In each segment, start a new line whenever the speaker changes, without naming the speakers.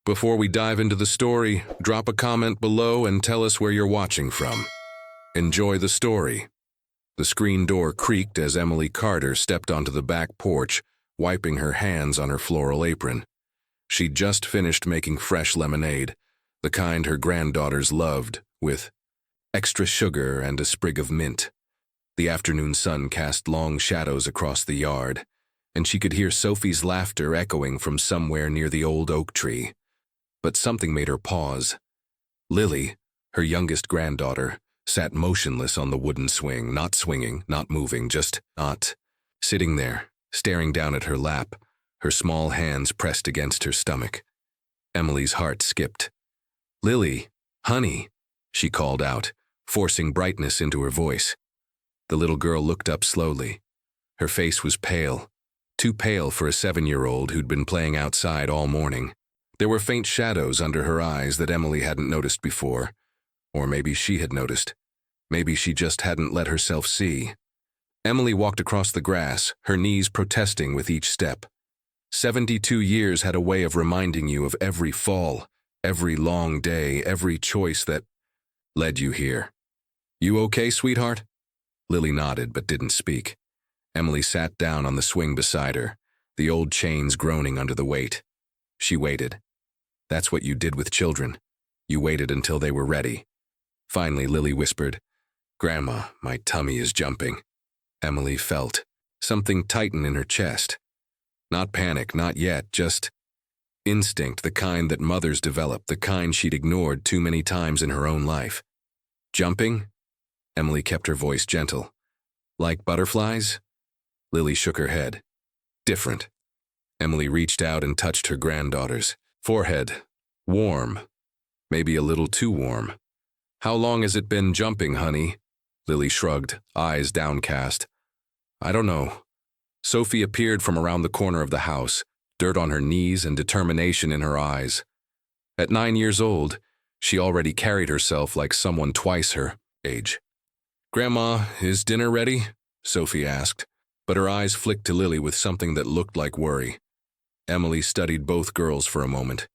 Before we dive into the story, drop a comment below and tell us where you're watching from. Enjoy the story. The screen door creaked as Emily Carter stepped onto the back porch, wiping her hands on her floral apron. She'd just finished making fresh lemonade, the kind her granddaughters loved, with extra sugar and a sprig of mint. The afternoon sun cast long shadows across the yard, and she could hear Sophie's laughter echoing from somewhere near the old oak tree. But something made her pause. Lily, her youngest granddaughter, sat motionless on the wooden swing, not swinging, not moving, just not. Sitting there, staring down at her lap, her small hands pressed against her stomach. Emily's heart skipped. "Lily, honey," she called out, forcing brightness into her voice. The little girl looked up slowly. Her face was pale, too pale for a 7-year-old who'd been playing outside all morning. There were faint shadows under her eyes that Emily hadn't noticed before. Or maybe she had noticed. Maybe she just hadn't let herself see. Emily walked across the grass, her knees protesting with each step. 72 years had a way of reminding you of every fall, every long day, every choice that led you here. "You okay, sweetheart?" Lily nodded but didn't speak. Emily sat down on the swing beside her, the old chains groaning under the weight. She waited. That's what you did with children. You waited until they were ready. Finally, Lily whispered, "Grandma, my tummy is jumping." Emily felt something tighten in her chest. Not panic, not yet, just instinct, the kind that mothers develop, the kind she'd ignored too many times in her own life. "Jumping?" Emily kept her voice gentle. "Like butterflies?" Lily shook her head. "Different." Emily reached out and touched her granddaughter's forehead. Warm. Maybe a little too warm. "How long has it been jumping, honey?" Lily shrugged, eyes downcast. "I don't know." Sophie appeared from around the corner of the house, dirt on her knees and determination in her eyes. At 9 years old, she already carried herself like someone twice her age. "Grandma, is dinner ready?" Sophie asked, but her eyes flicked to Lily with something that looked like worry. Emily studied both girls for a moment.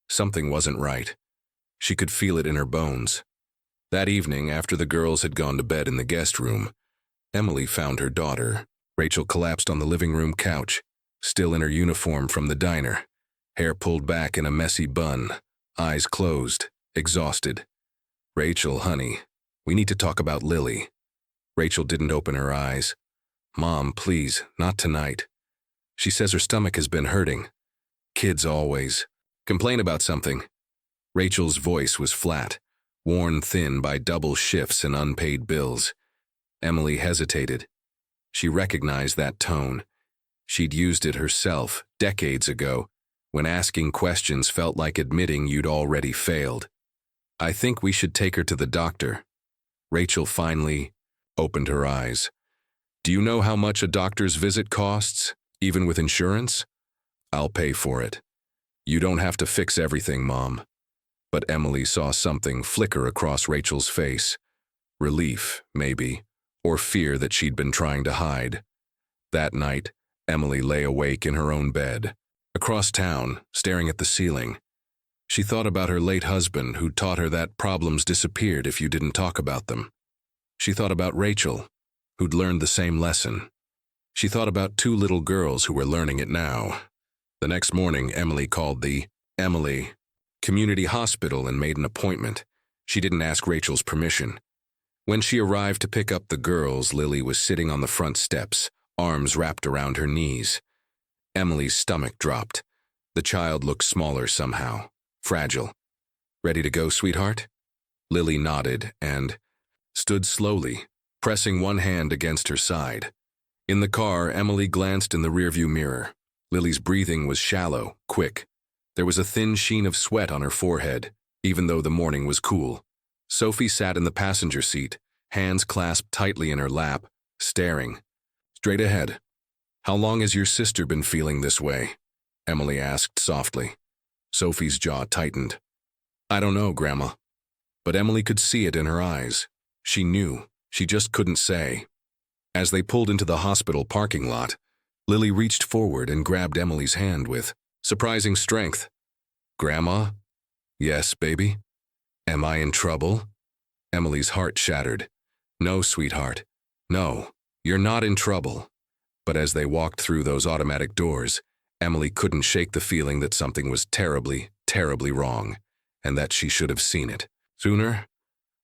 Something wasn't right. She could feel it in her bones. That evening, after the girls had gone to bed in the guest room, Emily found her daughter. Rachel collapsed on the living room couch, still in her uniform from the diner, hair pulled back in a messy bun, eyes closed, exhausted. "Rachel, honey, we need to talk about Lily." Rachel didn't open her eyes. "Mom, please, not tonight. She says her stomach has been hurting. Kids always complain about something." Rachel's voice was flat, worn thin by double shifts and unpaid bills. Emily hesitated. She recognized that tone. She'd used it herself decades ago, when asking questions felt like admitting you'd already failed. "I think we should take her to the doctor." Rachel finally opened her eyes. "Do you know how much a doctor's visit costs, even with insurance?" "I'll pay for it." "You don't have to fix everything, Mom." But Emily saw something flicker across Rachel's face. Relief, maybe, or fear that she'd been trying to hide. That night, Emily lay awake in her own bed, across town, staring at the ceiling. She thought about her late husband who taught her that problems disappeared if you didn't talk about them. She thought about Rachel, who'd learned the same lesson. She thought about 2 little girls who were learning it now. The next morning, Emily called the Emily Community Hospital and made an appointment. She didn't ask Rachel's permission. When she arrived to pick up the girls, Lily was sitting on the front steps, arms wrapped around her knees. Emily's stomach dropped. The child looked smaller somehow, fragile. "Ready to go, sweetheart?" Lily nodded and stood slowly, pressing one hand against her side. In the car, Emily glanced in the rearview mirror. Lily's breathing was shallow, quick. There was a thin sheen of sweat on her forehead, even though the morning was cool. Sophie sat in the passenger seat, hands clasped tightly in her lap, staring. Straight ahead. "How long has your sister been feeling this way?" Emily asked softly. Sophie's jaw tightened. "I don't know, Grandma." But Emily could see it in her eyes. She knew, she just couldn't say. As they pulled into the hospital parking lot, Lily reached forward and grabbed Emily's hand with surprising strength. Grandma? Yes, baby? Am I in trouble? Emily's heart shattered. No, sweetheart. No, you're not in trouble. But as they walked through those automatic doors, Emily couldn't shake the feeling that something was terribly, terribly wrong, and that she should have seen it sooner.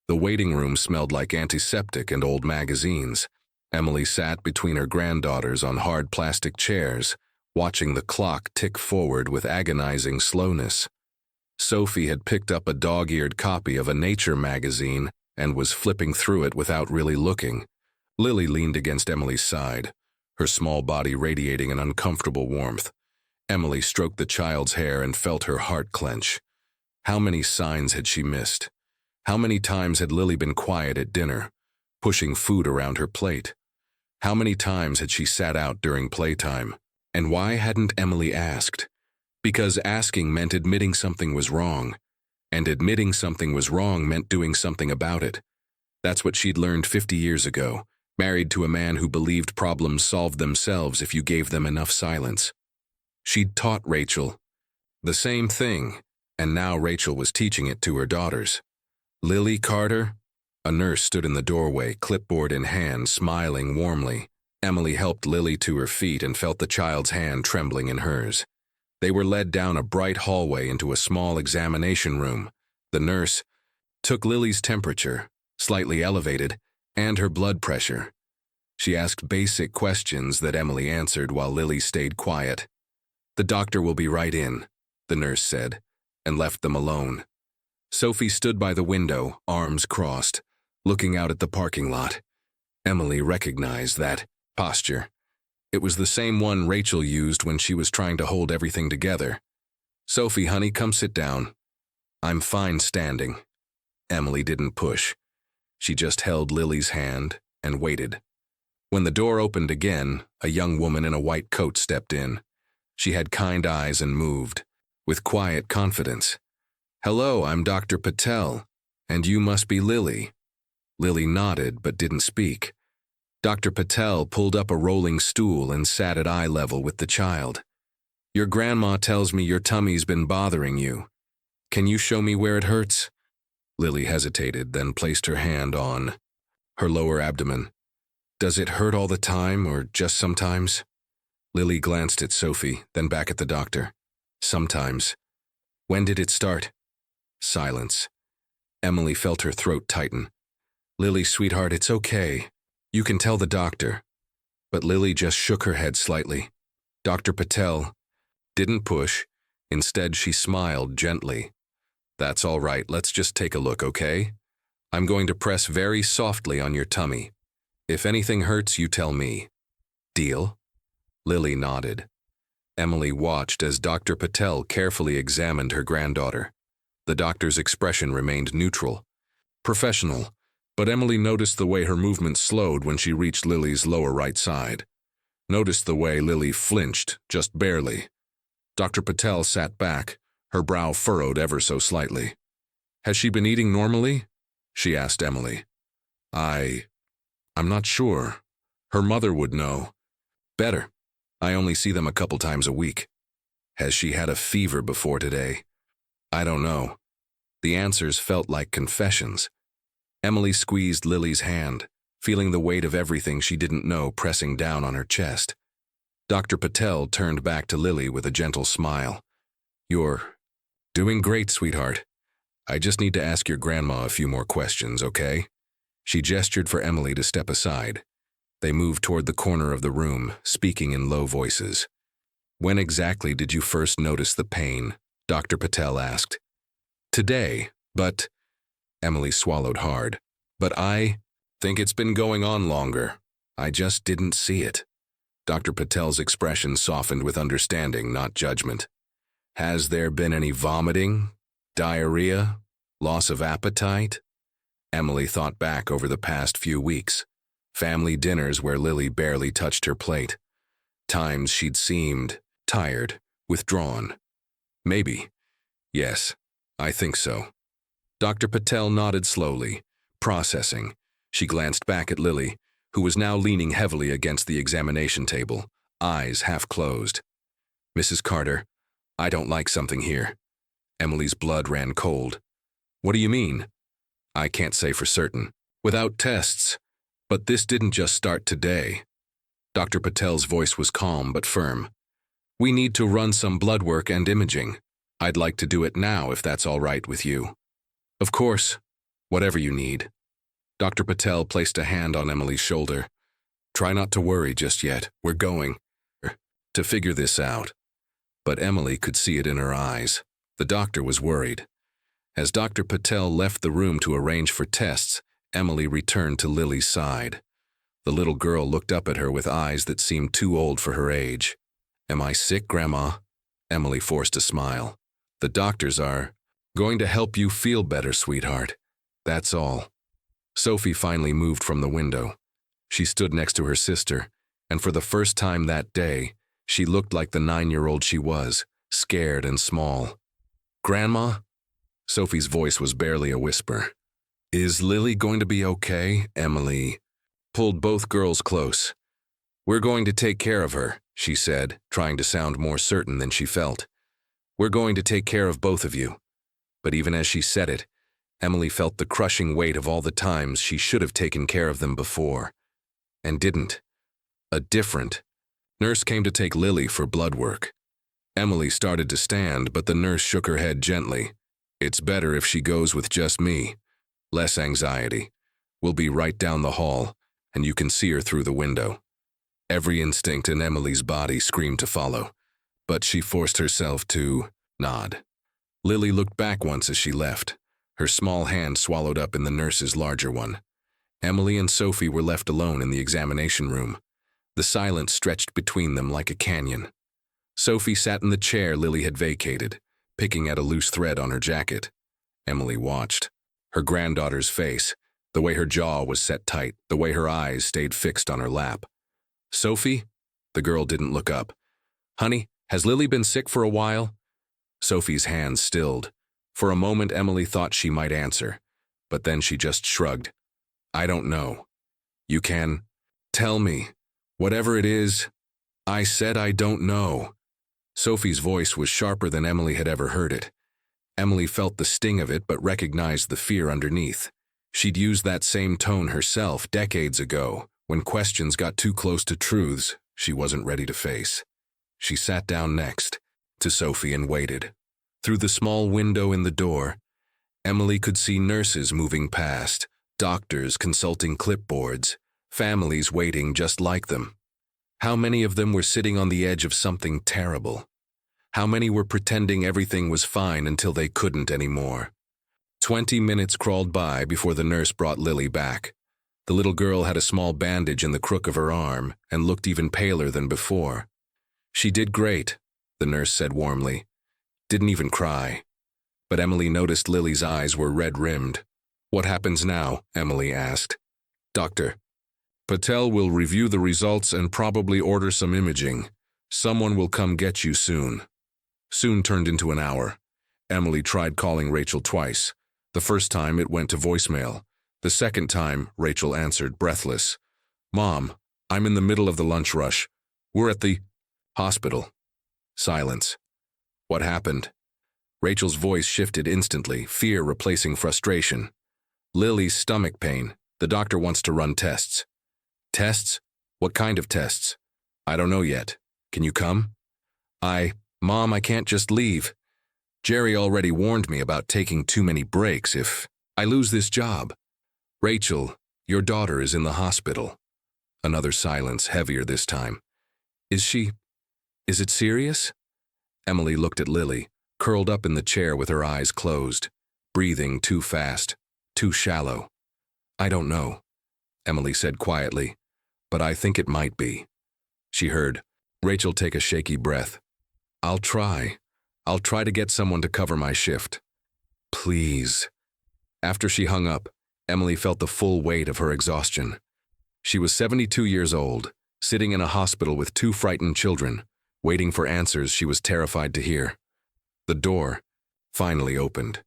The waiting room smelled like antiseptic and old magazines. Emily sat between her granddaughters on hard plastic chairs, watching the clock tick forward with agonizing slowness. Sophie had picked up a dog-eared copy of a nature magazine and was flipping through it without really looking. Lily leaned against Emily's side, her small body radiating an uncomfortable warmth. Emily stroked the child's hair and felt her heart clench. How many signs had she missed? How many times had Lily been quiet at dinner, pushing food around her plate? How many times had she sat out during playtime? And why hadn't Emily asked? Because asking meant admitting something was wrong, and admitting something was wrong meant doing something about it. That's what she'd learned 50 years ago, married to a man who believed problems solved themselves if you gave them enough silence. She'd taught Rachel the same thing, and now Rachel was teaching it to her daughters. Lily Carter? A nurse stood in the doorway, clipboard in hand, smiling warmly. Emily helped Lily to her feet and felt the child's hand trembling in hers. They were led down a bright hallway into a small examination room. The nurse took Lily's temperature, slightly elevated, and her blood pressure. She asked basic questions that Emily answered while Lily stayed quiet. "The doctor will be right in," the nurse said, and left them alone. Sophie stood by the window, arms crossed, looking out at the parking lot. Emily recognized that posture. It was the same one Rachel used when she was trying to hold everything together. "Sophie, honey, come sit down." "I'm fine standing." Emily didn't push. She just held Lily's hand and waited. When the door opened again, a young woman in a white coat stepped in. She had kind eyes and moved, with quiet confidence. "Hello, I'm Dr. Patel, and you must be Lily." Lily nodded but didn't speak. Dr. Patel pulled up a rolling stool and sat at eye level with the child. "Your grandma tells me your tummy's been bothering you. Can you show me where it hurts?" Lily hesitated, then placed her hand on her lower abdomen. "Does it hurt all the time or just sometimes?" Lily glanced at Sophie, then back at the doctor. "Sometimes." "When did it start?" Silence. Emily felt her throat tighten. "Lily, sweetheart, it's okay. You can tell the doctor." But Lily just shook her head slightly. Dr. Patel didn't push. Instead, she smiled gently. "That's all right. Let's just take a look, okay? I'm going to press very softly on your tummy. If anything hurts, you tell me. Deal?" Lily nodded. Emily watched as Dr. Patel carefully examined her granddaughter. The doctor's expression remained neutral, professional, but Emily noticed the way her movements slowed when she reached Lily's lower right side. Noticed the way Lily flinched, just barely. Dr. Patel sat back, her brow furrowed ever so slightly. "Has she been eating normally?" she asked Emily. I'm not sure. Her mother would know. Better. I only see them a couple times a week." "Has she had a fever before today?" "I don't know." The answers felt like confessions. Emily squeezed Lily's hand, feeling the weight of everything she didn't know pressing down on her chest. Dr. Patel turned back to Lily with a gentle smile. "You're doing great, sweetheart. I just need to ask your grandma a few more questions, okay?" She gestured for Emily to step aside. They moved toward the corner of the room, speaking in low voices. "When exactly did you first notice the pain?" Dr. Patel asked. "Today, but—" Emily swallowed hard. "But I think it's been going on longer. I just didn't see it." Dr. Patel's expression softened with understanding, not judgment. "Has there been any vomiting, diarrhea, loss of appetite?" Emily thought back over the past few weeks. Family dinners where Lily barely touched her plate. Times she'd seemed tired, withdrawn. Maybe. Yes, I think so. Dr. Patel nodded slowly, processing. She glanced back at Lily, who was now leaning heavily against the examination table, eyes half closed. "Mrs. Carter, I don't like something here." Emily's blood ran cold. What do you mean? I can't say for certain. Without tests. But this didn't just start today. Dr. Patel's voice was calm but firm. We need to run some blood work and imaging. I'd like to do it now if that's all right with you. Of course, whatever you need. Dr. Patel placed a hand on Emily's shoulder. Try not to worry just yet. We're going to figure this out. But Emily could see it in her eyes. The doctor was worried. As Dr. Patel left the room to arrange for tests, Emily returned to Lily's side. The little girl looked up at her with eyes that seemed too old for her age. Am I sick, Grandma? Emily forced a smile. The doctors are going to help you feel better, sweetheart. That's all. Sophie finally moved from the window. She stood next to her sister, and for the first time that day, she looked like the 9-year-old she was, scared and small. Grandma? Sophie's voice was barely a whisper. Is Lily going to be okay? Emily pulled both girls close. We're going to take care of her, she said, trying to sound more certain than she felt. We're going to take care of both of you. But even as she said it, Emily felt the crushing weight of all the times she should have taken care of them before. And didn't. A different nurse came to take Lily for blood work. Emily started to stand, but the nurse shook her head gently. It's better if she goes with just me. Less anxiety. We'll be right down the hall, and you can see her through the window. Every instinct in Emily's body screamed to follow, but she forced herself to nod. Lily looked back once as she left. Her small hand swallowed up in the nurse's larger one. Emily and Sophie were left alone in the examination room. The silence stretched between them like a canyon. Sophie sat in the chair Lily had vacated, picking at a loose thread on her jacket. Emily watched. Her granddaughter's face, the way her jaw was set tight, the way her eyes stayed fixed on her lap. Sophie? The girl didn't look up. Honey, has Lily been sick for a while? Sophie's hands stilled. For a moment, Emily thought she might answer, but then she just shrugged. I don't know. You can tell me. Whatever it is, I said I don't know. Sophie's voice was sharper than Emily had ever heard it. Emily felt the sting of it but recognized the fear underneath. She'd used that same tone herself decades ago, when questions got too close to truths she wasn't ready to face. She sat down next to Sophie and waited. Through the small window in the door, Emily could see nurses moving past, doctors consulting clipboards, families waiting just like them. How many of them were sitting on the edge of something terrible? How many were pretending everything was fine until they couldn't anymore? 20 minutes crawled by before the nurse brought Lily back. The little girl had a small bandage in the crook of her arm and looked even paler than before. She did great, the nurse said warmly. Didn't even cry. But Emily noticed Lily's eyes were red-rimmed. What happens now? Emily asked. Doctor Patel will review the results and probably order some imaging. Someone will come get you soon. Soon turned into an hour. Emily tried calling Rachel twice. The first time it went to voicemail. The second time, Rachel answered, breathless. Mom, I'm in the middle of the lunch rush. We're at the hospital. Silence. What happened? Rachel's voice shifted instantly, fear replacing frustration. Lily's stomach pain. The doctor wants to run tests. Tests? What kind of tests? I don't know yet. Can you come? Mom, I can't just leave. Jerry already warned me about taking too many breaks if I lose this job. Rachel, your daughter is in the hospital. Another silence, heavier this time. Is it serious? Emily looked at Lily, curled up in the chair with her eyes closed, breathing too fast, too shallow. I don't know, Emily said quietly, but I think it might be. She heard Rachel take a shaky breath. I'll try to get someone to cover my shift. Please. After she hung up, Emily felt the full weight of her exhaustion. She was 72 years old, sitting in a hospital with 2 frightened children, waiting for answers she was terrified to hear. The door finally opened.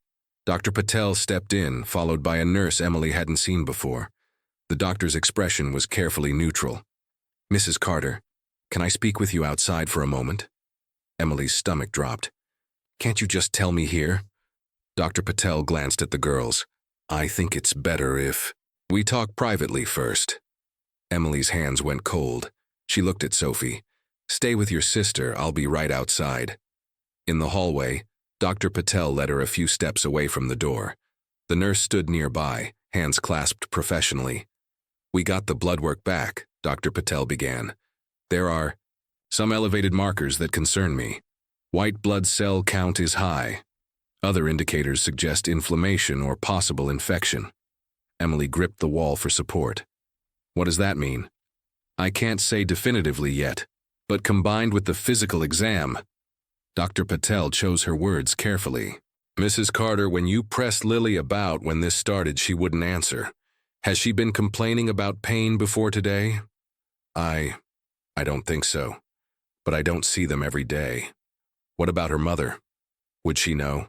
Dr. Patel stepped in, followed by a nurse Emily hadn't seen before. The doctor's expression was carefully neutral. Mrs. Carter, can I speak with you outside for a moment? Emily's stomach dropped. Can't you just tell me here? Dr. Patel glanced at the girls. I think it's better if we talk privately first. Emily's hands went cold. She looked at Sophie. Stay with your sister, I'll be right outside. In the hallway, Dr. Patel led her a few steps away from the door. The nurse stood nearby, hands clasped professionally. We got the blood work back, Dr. Patel began. There are some elevated markers that concern me. White blood cell count is high. Other indicators suggest inflammation or possible infection. Emily gripped the wall for support. What does that mean? I can't say definitively yet, but combined with the physical exam, Dr. Patel chose her words carefully. Mrs. Carter, when you pressed Lily about when this started, she wouldn't answer. Has she been complaining about pain before today? I don't think so, but I don't see them every day. What about her mother? Would she know?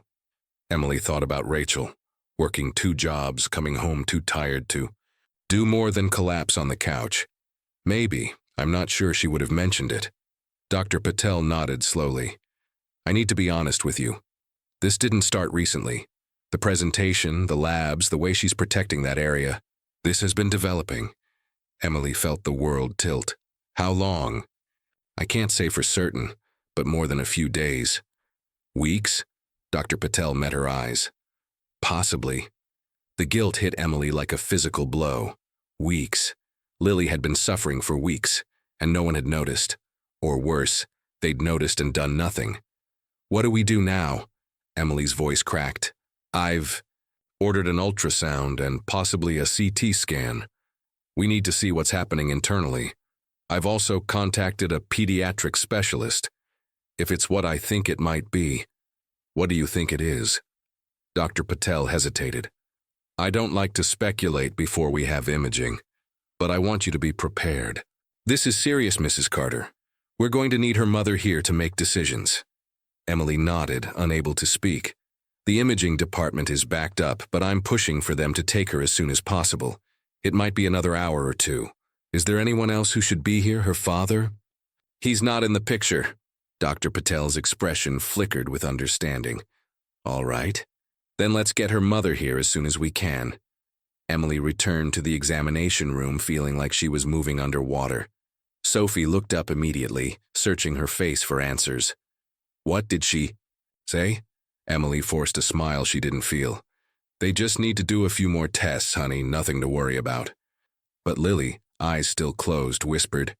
Emily thought about Rachel, working 2 jobs, coming home too tired to do more than collapse on the couch. Maybe, I'm not sure she would have mentioned it. Dr. Patel nodded slowly. I need to be honest with you. This didn't start recently. The presentation, the labs, the way she's protecting that area, this has been developing. Emily felt the world tilt. How long? I can't say for certain, but more than a few days. Weeks? Dr. Patel met her eyes. Possibly. The guilt hit Emily like a physical blow. Weeks. Lily had been suffering for weeks, and no one had noticed. Or worse, they'd noticed and done nothing. What do we do now? Emily's voice cracked. I've ordered an ultrasound and possibly a CT scan. We need to see what's happening internally. I've also contacted a pediatric specialist. If it's what I think it might be, what do you think it is? Dr. Patel hesitated. I don't like to speculate before we have imaging, but I want you to be prepared. This is serious, Mrs. Carter. We're going to need her mother here to make decisions. Emily nodded, unable to speak. The imaging department is backed up, but I'm pushing for them to take her as soon as possible. It might be another hour or 2. Is there anyone else who should be here, her father? He's not in the picture. Dr. Patel's expression flickered with understanding. All right. Then let's get her mother here as soon as we can. Emily returned to the examination room feeling like she was moving underwater. Sophie looked up immediately, searching her face for answers. What did she say? Emily forced a smile she didn't feel. They just need to do a few more tests, honey, nothing to worry about. But Lily, eyes still closed, whispered,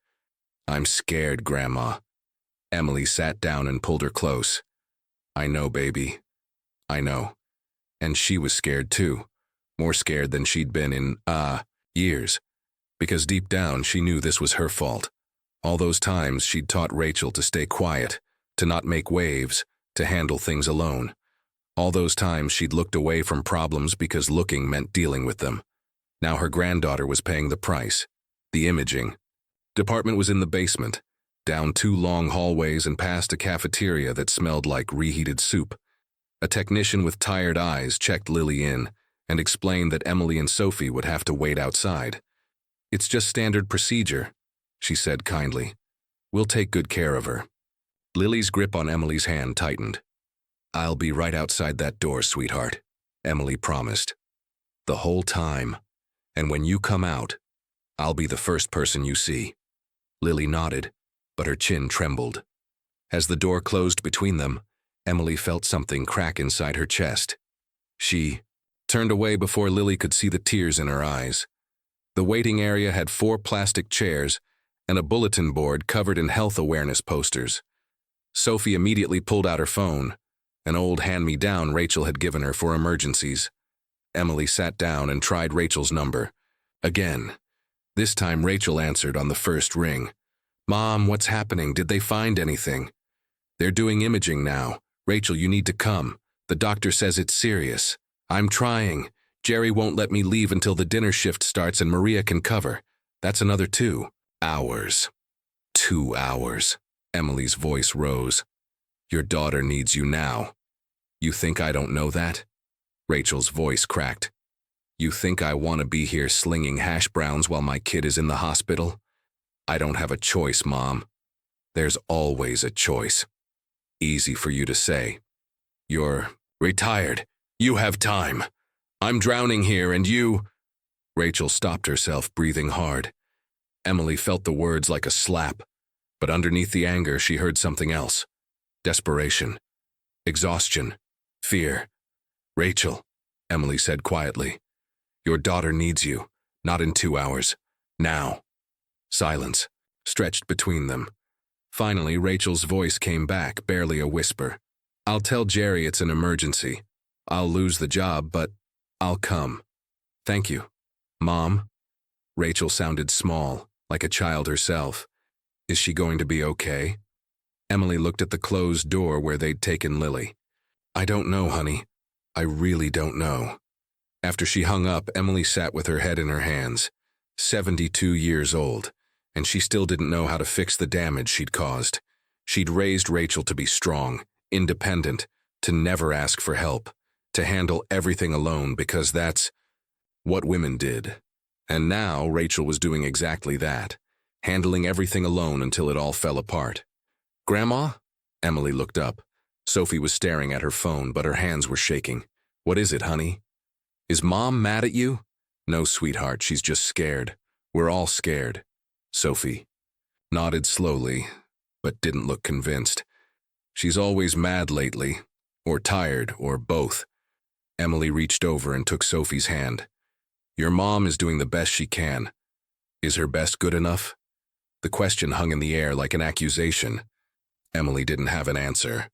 I'm scared, Grandma. Emily sat down and pulled her close. I know, baby. I know. And she was scared too. More scared than she'd been in, years. Because deep down she knew this was her fault. All those times she'd taught Rachel to stay quiet, to not make waves, to handle things alone. All those times she'd looked away from problems because looking meant dealing with them. Now her granddaughter was paying the price. The imaging department was in the basement, down 2 long hallways and past a cafeteria that smelled like reheated soup. A technician with tired eyes checked Lily in and explained that Emily and Sophie would have to wait outside. It's just standard procedure, she said kindly. We'll take good care of her. Lily's grip on Emily's hand tightened. I'll be right outside that door, sweetheart, Emily promised. The whole time. And when you come out, I'll be the first person you see. Lily nodded, but her chin trembled. As the door closed between them, Emily felt something crack inside her chest. She turned away before Lily could see the tears in her eyes. The waiting area had 4 plastic chairs and a bulletin board covered in health awareness posters. Sophie immediately pulled out her phone, an old hand-me-down Rachel had given her for emergencies. Emily sat down and tried Rachel's number. Again. This time Rachel answered on the first ring. Mom, what's happening? Did they find anything? They're doing imaging now. Rachel, you need to come. The doctor says it's serious. I'm trying. Jerry won't let me leave until the dinner shift starts and Maria can cover. That's another 2 hours. 2 hours. Emily's voice rose. Your daughter needs you now. You think I don't know that? Rachel's voice cracked. You think I want to be here slinging hash browns while my kid is in the hospital? I don't have a choice, Mom. There's always a choice. Easy for you to say. You're retired. You have time. I'm drowning here and you... Rachel stopped herself, breathing hard. Emily felt the words like a slap, but underneath the anger she heard something else. Desperation. Exhaustion. Fear. Rachel, Emily said quietly. Your daughter needs you. Not in 2 hours. Now. Silence, stretched between them. Finally, Rachel's voice came back, barely a whisper. I'll tell Jerry it's an emergency. I'll lose the job, but I'll come. Thank you. Mom? Rachel sounded small, like a child herself. Is she going to be okay? Emily looked at the closed door where they'd taken Lily. I don't know, honey. I really don't know. After she hung up, Emily sat with her head in her hands. 72 years old, and she still didn't know how to fix the damage she'd caused. She'd raised Rachel to be strong, independent, to never ask for help, to handle everything alone because that's what women did. And now Rachel was doing exactly that, handling everything alone until it all fell apart. Grandma? Emily looked up. Sophie was staring at her phone, but her hands were shaking. What is it, honey? Is Mom mad at you? No, sweetheart, she's just scared. We're all scared. Sophie nodded slowly, but didn't look convinced. She's always mad lately, or tired, or both. Emily reached over and took Sophie's hand. Your mom is doing the best she can. Is her best good enough? The question hung in the air like an accusation. Emily didn't have an answer.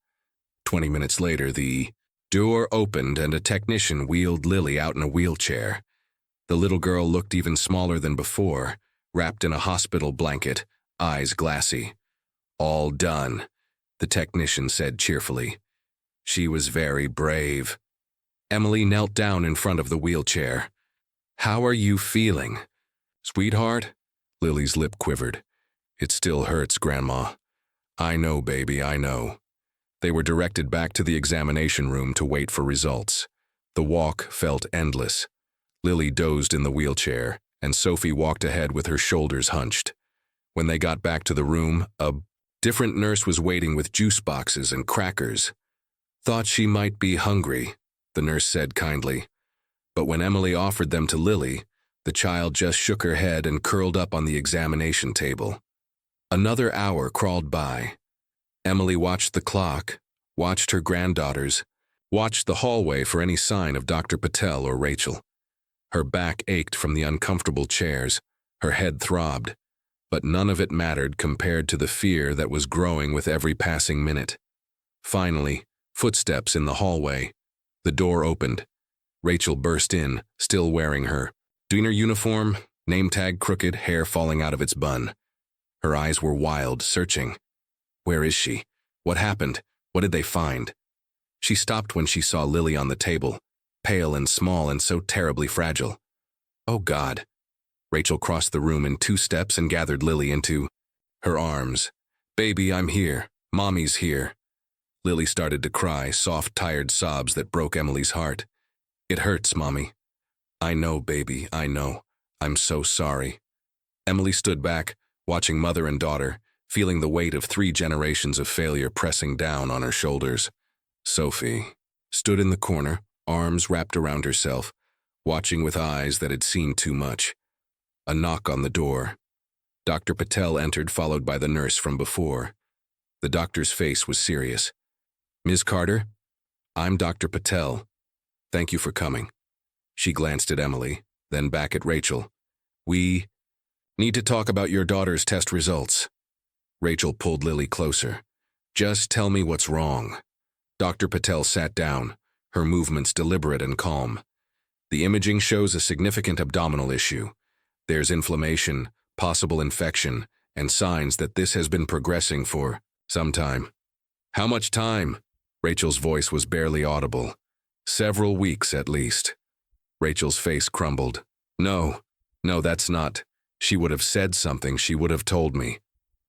20 minutes later, the door opened and a technician wheeled Lily out in a wheelchair. The little girl looked even smaller than before, wrapped in a hospital blanket, eyes glassy. All done, the technician said cheerfully. She was very brave. Emily knelt down in front of the wheelchair. How are you feeling? Sweetheart? Lily's lip quivered. It still hurts, Grandma. I know, baby, I know. They were directed back to the examination room to wait for results. The walk felt endless. Lily dozed in the wheelchair, and Sophie walked ahead with her shoulders hunched. When they got back to the room, a different nurse was waiting with juice boxes and crackers. Thought she might be hungry, the nurse said kindly. But when Emily offered them to Lily, the child just shook her head and curled up on the examination table. Another hour crawled by. Emily watched the clock, watched her granddaughters, watched the hallway for any sign of Dr. Patel or Rachel. Her back ached from the uncomfortable chairs, her head throbbed, but none of it mattered compared to the fear that was growing with every passing minute. Finally, footsteps in the hallway. The door opened. Rachel burst in, still wearing her dinner uniform, name tag crooked, hair falling out of its bun. Her eyes were wild, searching. Where is she? What happened? What did they find? She stopped when she saw Lily on the table, pale and small and so terribly fragile. Oh, God. Rachel crossed the room in 2 steps and gathered Lily into her arms. Baby, I'm here. Mommy's here. Lily started to cry, soft, tired sobs that broke Emily's heart. It hurts, Mommy. I know, baby, I know. I'm so sorry. Emily stood back, watching mother and daughter, feeling the weight of 3 generations of failure pressing down on her shoulders. Sophie stood in the corner, arms wrapped around herself, watching with eyes that had seen too much. A knock on the door. Dr. Patel entered, followed by the nurse from before. The doctor's face was serious. Ms. Carter, I'm Dr. Patel. Thank you for coming. She glanced at Emily, then back at Rachel. We need to talk about your daughter's test results. Rachel pulled Lily closer. Just tell me what's wrong. Dr. Patel sat down, her movements deliberate and calm. The imaging shows a significant abdominal issue. There's inflammation, possible infection, and signs that this has been progressing for some time. How much time? Rachel's voice was barely audible. Several weeks at least. Rachel's face crumbled. No, that's not. She would have said something, she would have told me.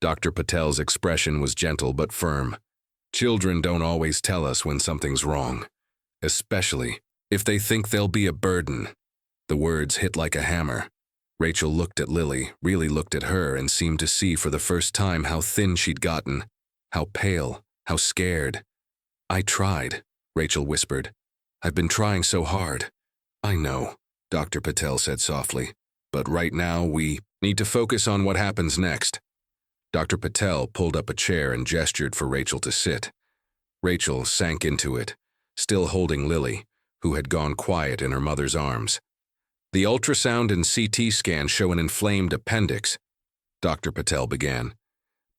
Dr. Patel's expression was gentle but firm. Children don't always tell us when something's wrong, especially if they think they'll be a burden. The words hit like a hammer. Rachel looked at Lily, really looked at her, and seemed to see for the first time how thin she'd gotten, how pale, how scared. I tried, Rachel whispered. "I've been trying so hard." "I know," Dr. Patel said softly. "But right now we need to focus on what happens next." Dr. Patel pulled up a chair and gestured for Rachel to sit. Rachel sank into it, still holding Lily, who had gone quiet in her mother's arms. "The ultrasound and CT scan show an inflamed appendix," Dr. Patel began.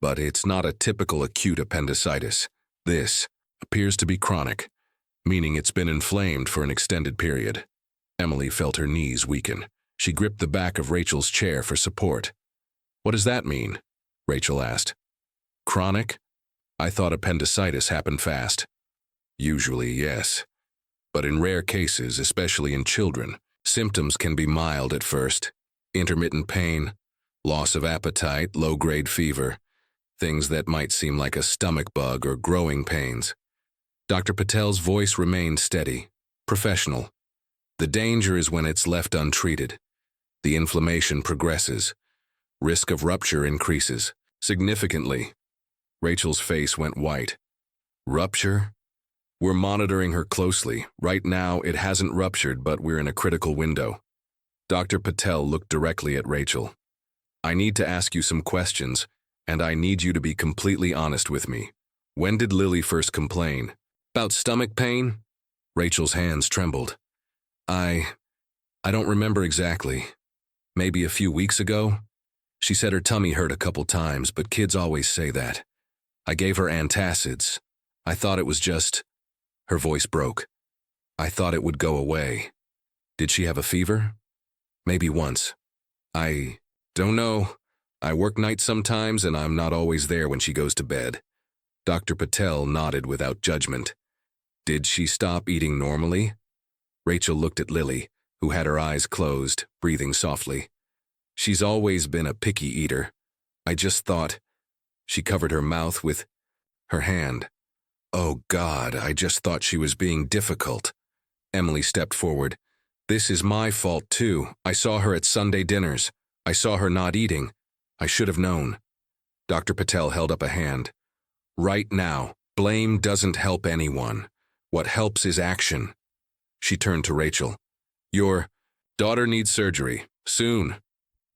"But it's not a typical acute appendicitis. This appears to be chronic, meaning it's been inflamed for an extended period." Emily felt her knees weaken. She gripped the back of Rachel's chair for support. "What does that mean?" Rachel asked. "Chronic? I thought appendicitis happened fast." "Usually, yes. But in rare cases, especially in children, symptoms can be mild at first. Intermittent pain, loss of appetite, low-grade fever, things that might seem like a stomach bug or growing pains." Dr. Patel's voice remained steady, professional. "The danger is when it's left untreated. The inflammation progresses. Risk of rupture increases significantly." Rachel's face went white. "Rupture? We're monitoring her closely. Right now, it hasn't ruptured, but we're in a critical window." Dr. Patel looked directly at Rachel. "I need to ask you some questions, and I need you to be completely honest with me. When did Lily first complain? About stomach pain?" Rachel's hands trembled. I don't remember exactly. Maybe a few weeks ago? She said her tummy hurt a couple times, but kids always say that. I gave her antacids. I thought it was just..." Her voice broke. "I thought it would go away." "Did she have a fever?" "Maybe once. I don't know. I work nights sometimes, and I'm not always there when she goes to bed." Dr. Patel nodded without judgment. "Did she stop eating normally?" Rachel looked at Lily, who had her eyes closed, breathing softly. "She's always been a picky eater. I just thought..." She covered her mouth with her hand. "Oh God, I just thought she was being difficult." Emily stepped forward. "This is my fault too. I saw her at Sunday dinners. I saw her not eating. I should have known." Dr. Patel held up a hand. "Right now, blame doesn't help anyone. What helps is action." She turned to Rachel. "Your daughter needs surgery. Soon."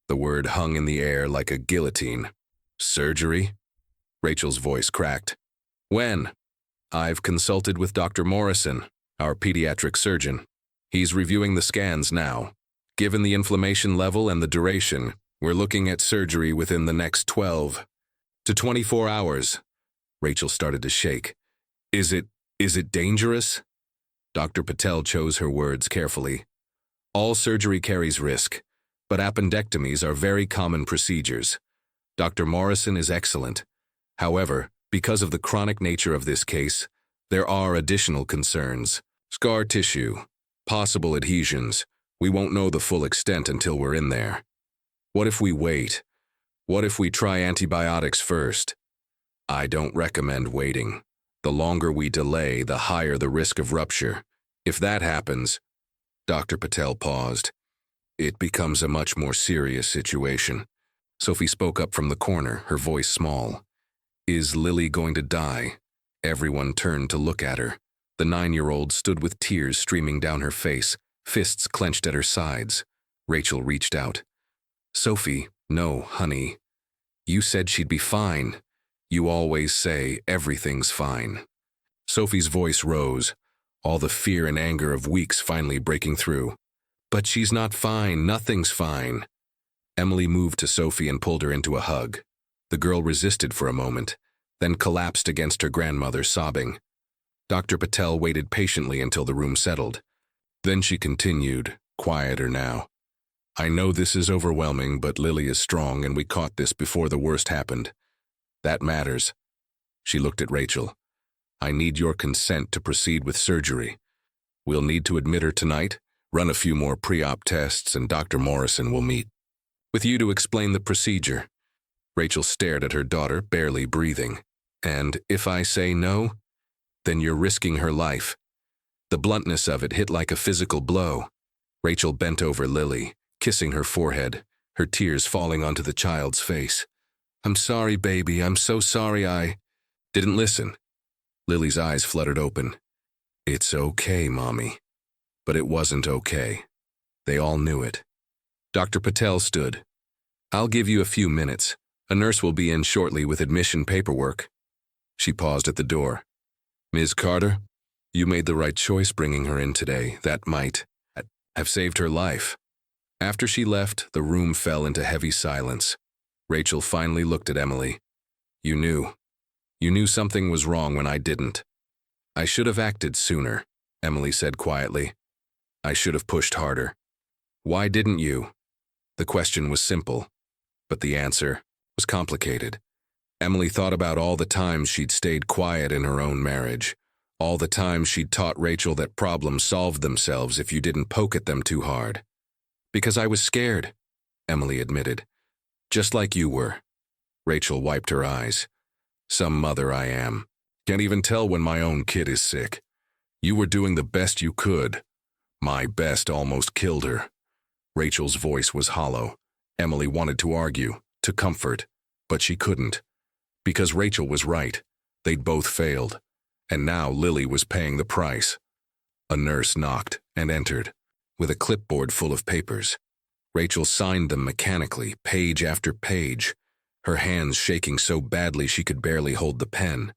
The word hung in the air like a guillotine. "Surgery?" Rachel's voice cracked. "When?" "I've consulted with Dr. Morrison, our pediatric surgeon. He's reviewing the scans now. Given the inflammation level and the duration, we're looking at surgery within the next 12 to 24 hours. Rachel started to shake. Is it dangerous?" Dr. Patel chose her words carefully. "All surgery carries risk, but appendectomies are very common procedures. Dr. Morrison is excellent. However, because of the chronic nature of this case, there are additional concerns. Scar tissue, possible adhesions. We won't know the full extent until we're in there. What if we wait? What if we try antibiotics first?" "I don't recommend waiting. The longer we delay, the higher the risk of rupture. If that happens..." Dr. Patel paused. "It becomes a much more serious situation." Sophie spoke up from the corner, her voice small. "Is Lily going to die?" Everyone turned to look at her. The 9-year-old stood with tears streaming down her face, fists clenched at her sides. Rachel reached out. "Sophie, no, honey. You said she'd be fine. You always say everything's fine." Sophie's voice rose, all the fear and anger of weeks finally breaking through. "But she's not fine. Nothing's fine." Emily moved to Sophie and pulled her into a hug. The girl resisted for a moment, then collapsed against her grandmother, sobbing. Dr. Patel waited patiently until the room settled. Then she continued, quieter now. "I know this is overwhelming, but Lily is strong and we caught this before the worst happened. That matters." She looked at Rachel. "I need your consent to proceed with surgery. We'll need to admit her tonight, run a few more pre-op tests, and Dr. Morrison will meet with you to explain the procedure." Rachel stared at her daughter, barely breathing. "And if I say no, then you're risking her life." The bluntness of it hit like a physical blow. Rachel bent over Lily, kissing her forehead, her tears falling onto the child's face. "I'm sorry, baby. I'm so sorry I..." "Didn't listen." Lily's eyes fluttered open. It's okay, Mommy. But it wasn't okay. They all knew it. Dr. Patel stood. I'll give you a few minutes. A nurse will be in shortly with admission paperwork. She paused at the door. Ms. Carter, you made the right choice bringing her in today. That might have saved her life. After she left, the room fell into heavy silence. Rachel finally looked at Emily. You knew. You knew something was wrong when I didn't. I should have acted sooner, Emily said quietly. I should have pushed harder. Why didn't you? The question was simple, but the answer was complicated. Emily thought about all the times she'd stayed quiet in her own marriage, all the times she'd taught Rachel that problems solved themselves if you didn't poke at them too hard. Because I was scared, Emily admitted. Just like you were. Rachel wiped her eyes. Some mother I am. Can't even tell when my own kid is sick. You were doing the best you could. My best almost killed her. Rachel's voice was hollow. Emily wanted to argue, to comfort, but she couldn't. Because Rachel was right. They'd both failed. And now Lily was paying the price. A nurse knocked and entered, with a clipboard full of papers. Rachel signed them mechanically, page after page, her hands shaking so badly she could barely hold the pen.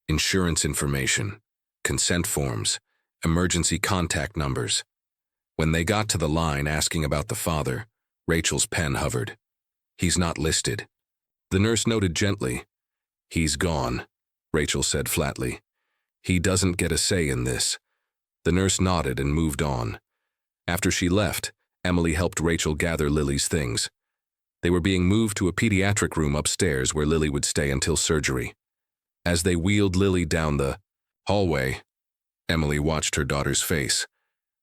Insurance information, consent forms, emergency contact numbers. When they got to the line asking about the father, Rachel's pen hovered. He's not listed. The nurse noted gently. He's gone, Rachel said flatly. He doesn't get a say in this. The nurse nodded and moved on. After she left, Emily helped Rachel gather Lily's things. They were being moved to a pediatric room upstairs where Lily would stay until surgery. As they wheeled Lily down the hallway, Emily watched her daughter's face.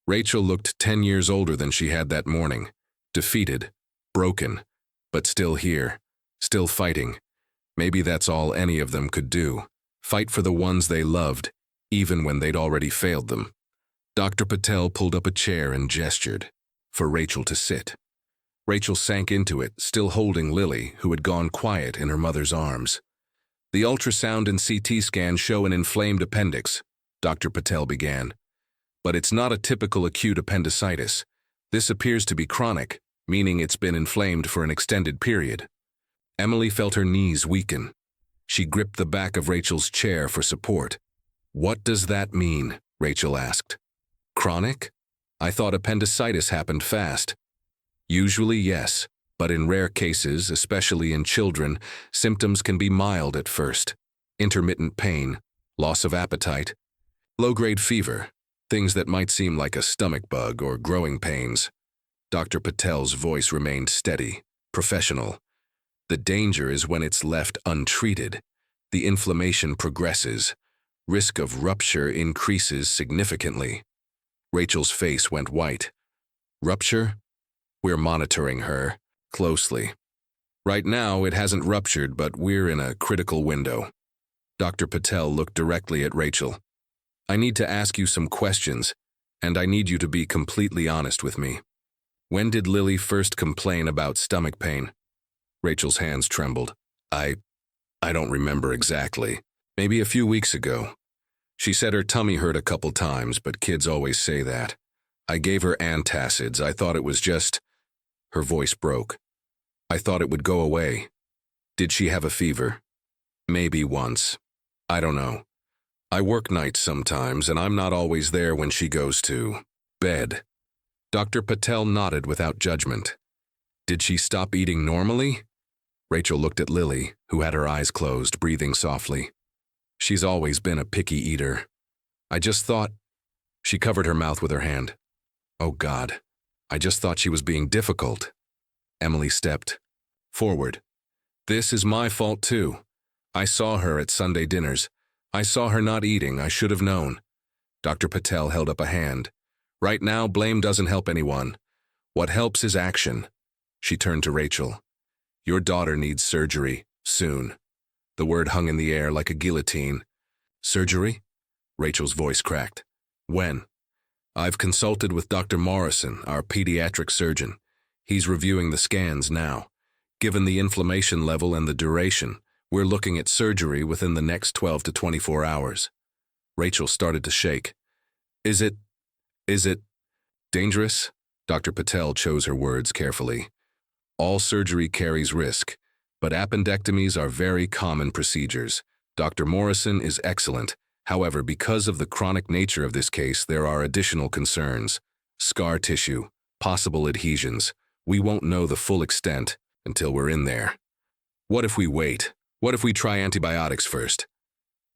Rachel looked 10 years older than she had that morning, defeated, broken, but still here, still fighting. Maybe that's all any of them could do, fight for the ones they loved, even when they'd already failed them. Dr. Patel pulled up a chair and gestured for Rachel to sit. Rachel sank into it, still holding Lily, who had gone quiet in her mother's arms. The ultrasound and CT scan show an inflamed appendix, Dr. Patel began. But it's not a typical acute appendicitis. This appears to be chronic, meaning it's been inflamed for an extended period. Emily felt her knees weaken. She gripped the back of Rachel's chair for support. What does that mean? Rachel asked. Chronic? I thought appendicitis happened fast. Usually, yes, but in rare cases, especially in children, symptoms can be mild at first. Intermittent pain, loss of appetite, low-grade fever, things that might seem like a stomach bug or growing pains. Dr. Patel's voice remained steady, professional. The danger is when it's left untreated. The inflammation progresses. Risk of rupture increases significantly. Rachel's face went white. Rupture? We're monitoring her closely. Right now, it hasn't ruptured, but we're in a critical window. Dr. Patel looked directly at Rachel. I need to ask you some questions, and I need you to be completely honest with me. When did Lily first complain about stomach pain? Rachel's hands trembled. I don't remember exactly. Maybe a few weeks ago. She said her tummy hurt a couple times, but kids always say that. I gave her antacids. I thought it was just... Her voice broke. I thought it would go away. Did she have a fever? Maybe once. I don't know. I work nights sometimes, and I'm not always there when she goes to bed. Dr. Patel nodded without judgment. Did she stop eating normally? Rachel looked at Lily, who had her eyes closed, breathing softly. She's always been a picky eater. I just thought... She covered her mouth with her hand. Oh God, I just thought she was being difficult. Emily stepped forward. This is my fault too. I saw her at Sunday dinners. I saw her not eating. I should have known. Dr. Patel held up a hand. Right now, blame doesn't help anyone. What helps is action. She turned to Rachel. Your daughter needs surgery, soon. The word hung in the air like a guillotine. Surgery? Rachel's voice cracked. When? I've consulted with Dr. Morrison, our pediatric surgeon. He's reviewing the scans now. Given the inflammation level and the duration, we're looking at surgery within the next 12 to 24 hours. Rachel started to shake. Is it, is it dangerous? Dr. Patel chose her words carefully. All surgery carries risk, but appendectomies are very common procedures. Dr. Morrison is excellent. However, because of the chronic nature of this case, there are additional concerns. Scar tissue, possible adhesions. We won't know the full extent until we're in there. What if we wait? What if we try antibiotics first?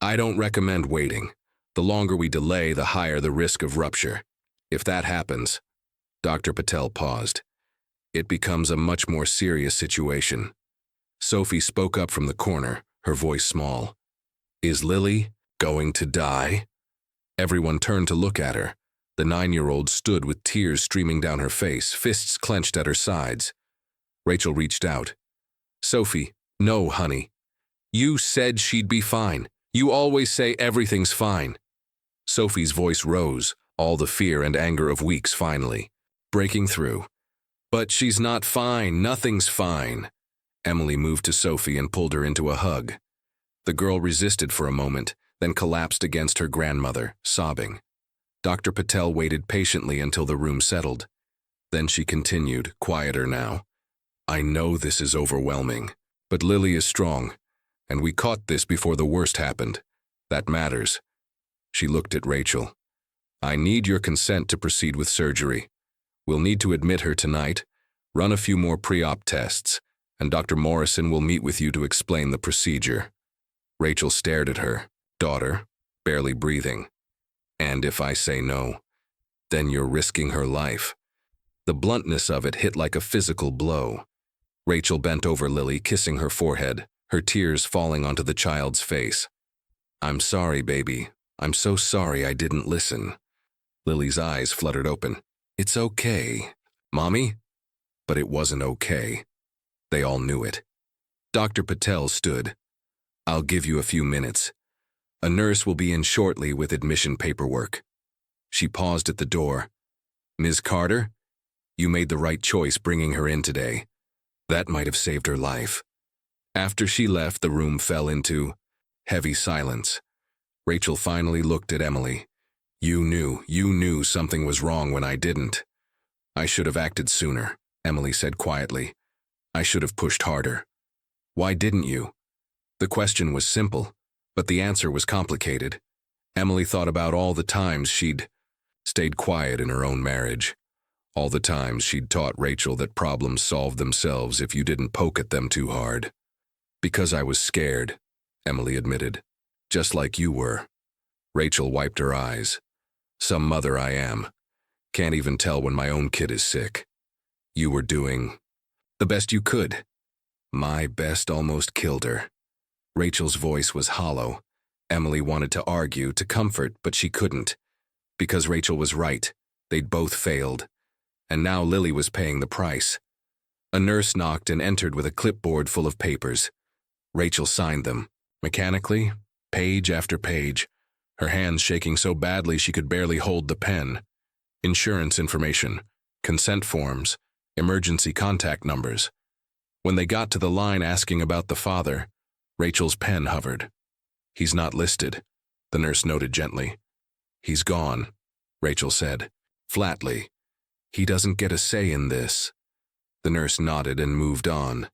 I don't recommend waiting. The longer we delay, the higher the risk of rupture. If that happens, Dr. Patel paused. It becomes a much more serious situation. Sophie spoke up from the corner, her voice small. Is Lily going to die? Everyone turned to look at her. The 9-year-old stood with tears streaming down her face, fists clenched at her sides. Rachel reached out. Sophie, no, honey. You said she'd be fine. You always say everything's fine. Sophie's voice rose, all the fear and anger of weeks finally breaking through. But she's not fine. Nothing's fine. Emily moved to Sophie and pulled her into a hug. The girl resisted for a moment, then collapsed against her grandmother, sobbing. Dr. Patel waited patiently until the room settled. Then she continued, quieter now. I know this is overwhelming, but Lily is strong, and we caught this before the worst happened. That matters. She looked at Rachel. I need your consent to proceed with surgery. We'll need to admit her tonight, run a few more pre-op tests, and Dr. Morrison will meet with you to explain the procedure. Rachel stared at her daughter, barely breathing. And if I say no, then you're risking her life. The bluntness of it hit like a physical blow. Rachel bent over Lily, kissing her forehead, her tears falling onto the child's face. I'm sorry, baby. I'm so sorry I didn't listen. Lily's eyes fluttered open. It's okay, Mommy? But it wasn't okay. They all knew it. Dr. Patel stood. I'll give you a few minutes. A nurse will be in shortly with admission paperwork. She paused at the door. Ms. Carter, you made the right choice bringing her in today. That might have saved her life. After she left, the room fell into heavy silence. Rachel finally looked at Emily. You knew something was wrong when I didn't. I should have acted sooner, Emily said quietly. I should have pushed harder. Why didn't you? The question was simple, but the answer was complicated. Emily thought about all the times she'd stayed quiet in her own marriage. All the times she'd taught Rachel that problems solved themselves if you didn't poke at them too hard. Because I was scared, Emily admitted. Just like you were. Rachel wiped her eyes. Some mother I am. Can't even tell when my own kid is sick. You were doing the best you could. My best almost killed her. Rachel's voice was hollow. Emily wanted to argue, to comfort, but she couldn't. Because Rachel was right. They'd both failed. And now Lily was paying the price. A nurse knocked and entered with a clipboard full of papers. Rachel signed them, mechanically, page after page, her hands shaking so badly she could barely hold the pen. Insurance information, consent forms, emergency contact numbers. When they got to the line asking about the father, Rachel's pen hovered. He's not listed, the nurse noted gently. He's gone, Rachel said, flatly. He doesn't get a say in this. The nurse nodded and moved on.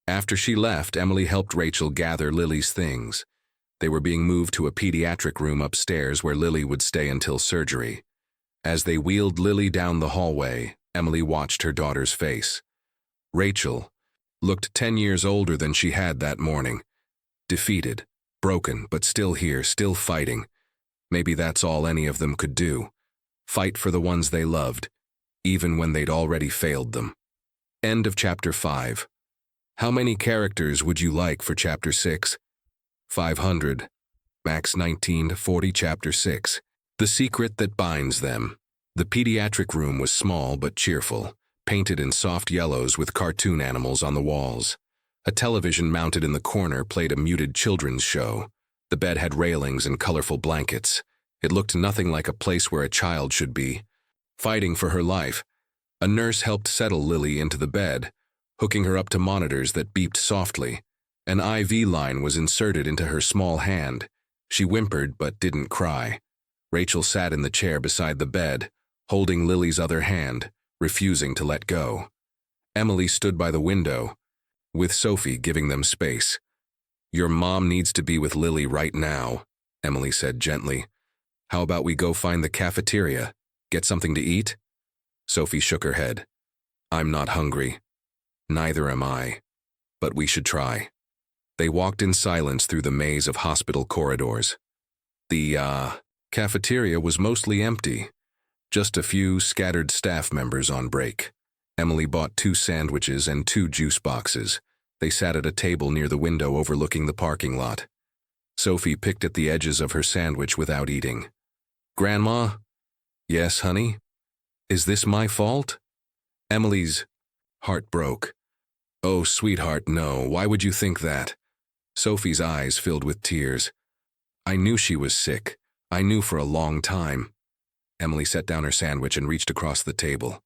After she left, Emily helped Rachel gather Lily's things. They were being moved to a pediatric room upstairs where Lily would stay until surgery. As they wheeled Lily down the hallway, Emily watched her daughter's face. Rachel looked 10 years older than she had that morning. Defeated, broken, but still here, still fighting. Maybe that's all any of them could do. Fight for the ones they loved, even when they'd already failed them. End of Chapter 5. How many characters would you like for Chapter 6? 500. Max 19 to 40. Chapter 6. The Secret That Binds Them. The pediatric room was small but cheerful, painted in soft yellows with cartoon animals on the walls. A television mounted in the corner played a muted children's show. The bed had railings and colorful blankets. It looked nothing like a place where a child should be. Fighting for her life, a nurse helped settle Lily into the bed, hooking her up to monitors that beeped softly. An IV line was inserted into her small hand. She whimpered but didn't cry. Rachel sat in the chair beside the bed, holding Lily's other hand, refusing to let go. Emily stood by the window, with Sophie giving them space. "Your mom needs to be with Lily right now," Emily said gently. "How about we go find the cafeteria? Get something to eat?" Sophie shook her head. "I'm not hungry. Neither am I. But we should try." They walked in silence through the maze of hospital corridors. The cafeteria was mostly empty. Just a few scattered staff members on break. Emily bought 2 sandwiches and 2 juice boxes. They sat at a table near the window overlooking the parking lot. Sophie picked at the edges of her sandwich without eating. "Grandma?" "Yes, honey?" "Is this my fault?" Emily's heart broke. "Oh, sweetheart, no. Why would you think that?" Sophie's eyes filled with tears. "I knew she was sick. I knew for a long time." Emily set down her sandwich and reached across the table.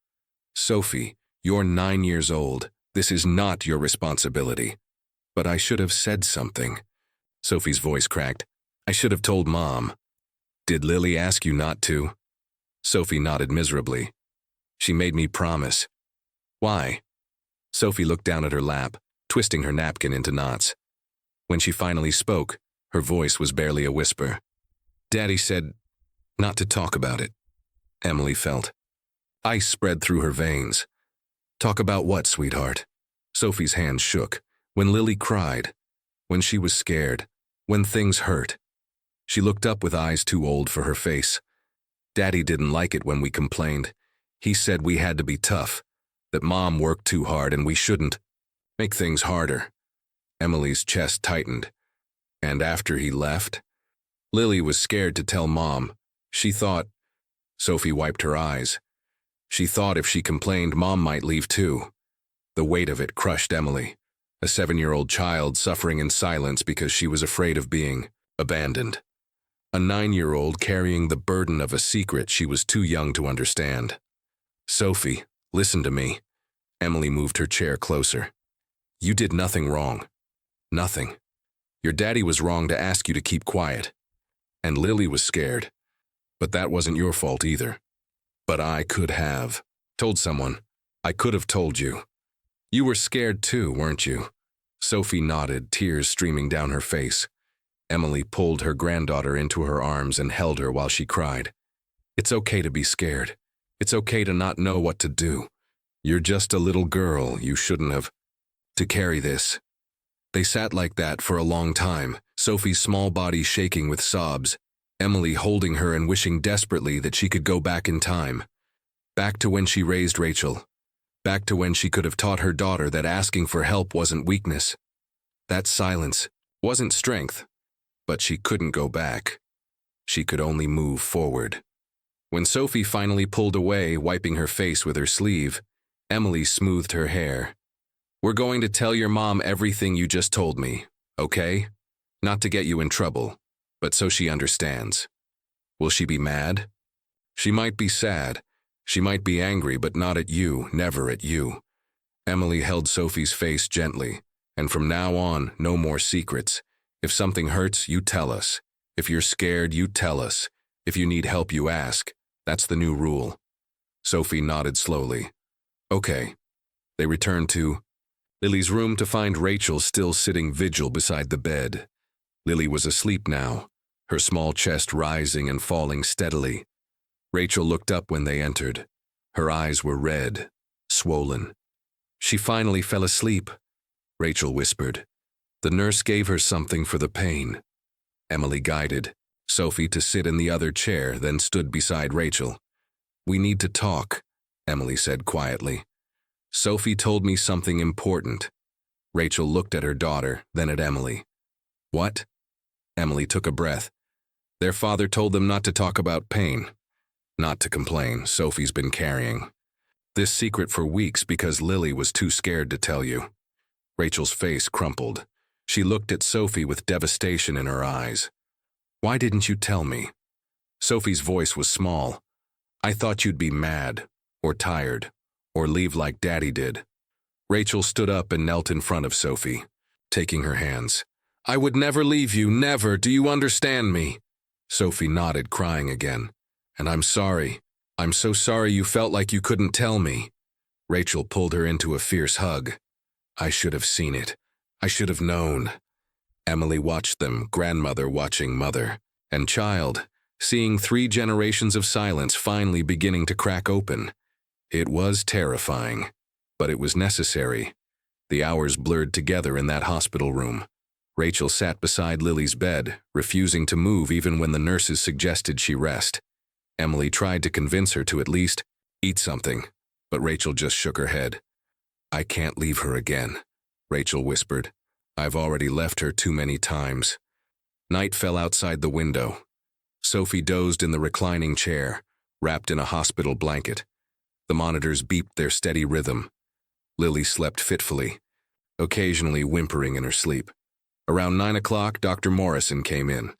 "Sophie, you're 9 years old. This is not your responsibility." "But I should have said something." Sophie's voice cracked. "I should have told Mom." "Did Lily ask you not to?" Sophie nodded miserably. "She made me promise." "Why?" Sophie looked down at her lap, twisting her napkin into knots. When she finally spoke, her voice was barely a whisper. "Daddy said not to talk about it." Emily felt. Ice spread through her veins. "Talk about what, sweetheart?" Sophie's hands shook. "When Lily cried. When she was scared. When things hurt." She looked up with eyes too old for her face. "Daddy didn't like it when we complained. He said we had to be tough, that Mom worked too hard and we shouldn't make things harder." Emily's chest tightened. "And after he left?" "Lily was scared to tell Mom. She thought—" Sophie wiped her eyes. "She thought if she complained, Mom might leave too." The weight of it crushed Emily, a 7-year-old child suffering in silence because she was afraid of being abandoned. A 9-year-old carrying the burden of a secret she was too young to understand. "Sophie, listen to me." Emily moved her chair closer. "You did nothing wrong. Nothing. Your daddy was wrong to ask you to keep quiet. And Lily was scared. But that wasn't your fault either. But I could have told someone. I could have told you. You were scared too, weren't you?" Sophie nodded, tears streaming down her face. Emily pulled her granddaughter into her arms and held her while she cried. "It's okay to be scared. It's okay to not know what to do. You're just a little girl. You shouldn't have to carry this." They sat like that for a long time, Sophie's small body shaking with sobs, Emily holding her and wishing desperately that she could go back in time. Back to when she raised Rachel. Back to when she could have taught her daughter that asking for help wasn't weakness. That silence wasn't strength. But she couldn't go back. She could only move forward. When Sophie finally pulled away, wiping her face with her sleeve, Emily smoothed her hair. "We're going to tell your mom everything you just told me, okay? Not to get you in trouble, but so she understands." "Will she be mad?" "She might be sad. She might be angry, but not at you, never at you." Emily held Sophie's face gently. "And from now on, no more secrets. If something hurts, you tell us. If you're scared, you tell us. If you need help, you ask. That's the new rule." Sophie nodded slowly. "Okay." They returned to Lily's room to find Rachel still sitting vigil beside the bed. Lily was asleep now, her small chest rising and falling steadily. Rachel looked up when they entered. Her eyes were red, swollen. "She finally fell asleep," Rachel whispered. "The nurse gave her something for the pain." Emily guided Sophie to sit in the other chair, then stood beside Rachel. "We need to talk," Emily said quietly. "Sophie told me something important." Rachel looked at her daughter, then at Emily. "What?" Emily took a breath. "Their father told them not to talk about pain. Not to complain. Sophie's been carrying this secret for weeks because Lily was too scared to tell you." Rachel's face crumpled. She looked at Sophie with devastation in her eyes. "Why didn't you tell me?" Sophie's voice was small. "I thought you'd be mad, or tired, or leave like Daddy did." Rachel stood up and knelt in front of Sophie, taking her hands. "I would never leave you, never. Do you understand me?" Sophie nodded, crying again. And I'm sorry. I'm so sorry you felt like you couldn't tell me. Rachel pulled her into a fierce hug. I should have seen it. I should have known. Emily watched them, grandmother watching mother, and child, seeing 3 generations of silence finally beginning to crack open. It was terrifying, but it was necessary. The hours blurred together in that hospital room. Rachel sat beside Lily's bed, refusing to move even when the nurses suggested she rest. Emily tried to convince her to at least eat something, but Rachel just shook her head. I can't leave her again, Rachel whispered. I've already left her too many times. Night fell outside the window. Sophie dozed in the reclining chair, wrapped in a hospital blanket. The monitors beeped their steady rhythm. Lily slept fitfully, occasionally whimpering in her sleep. Around 9 o'clock, Dr. Morrison came in.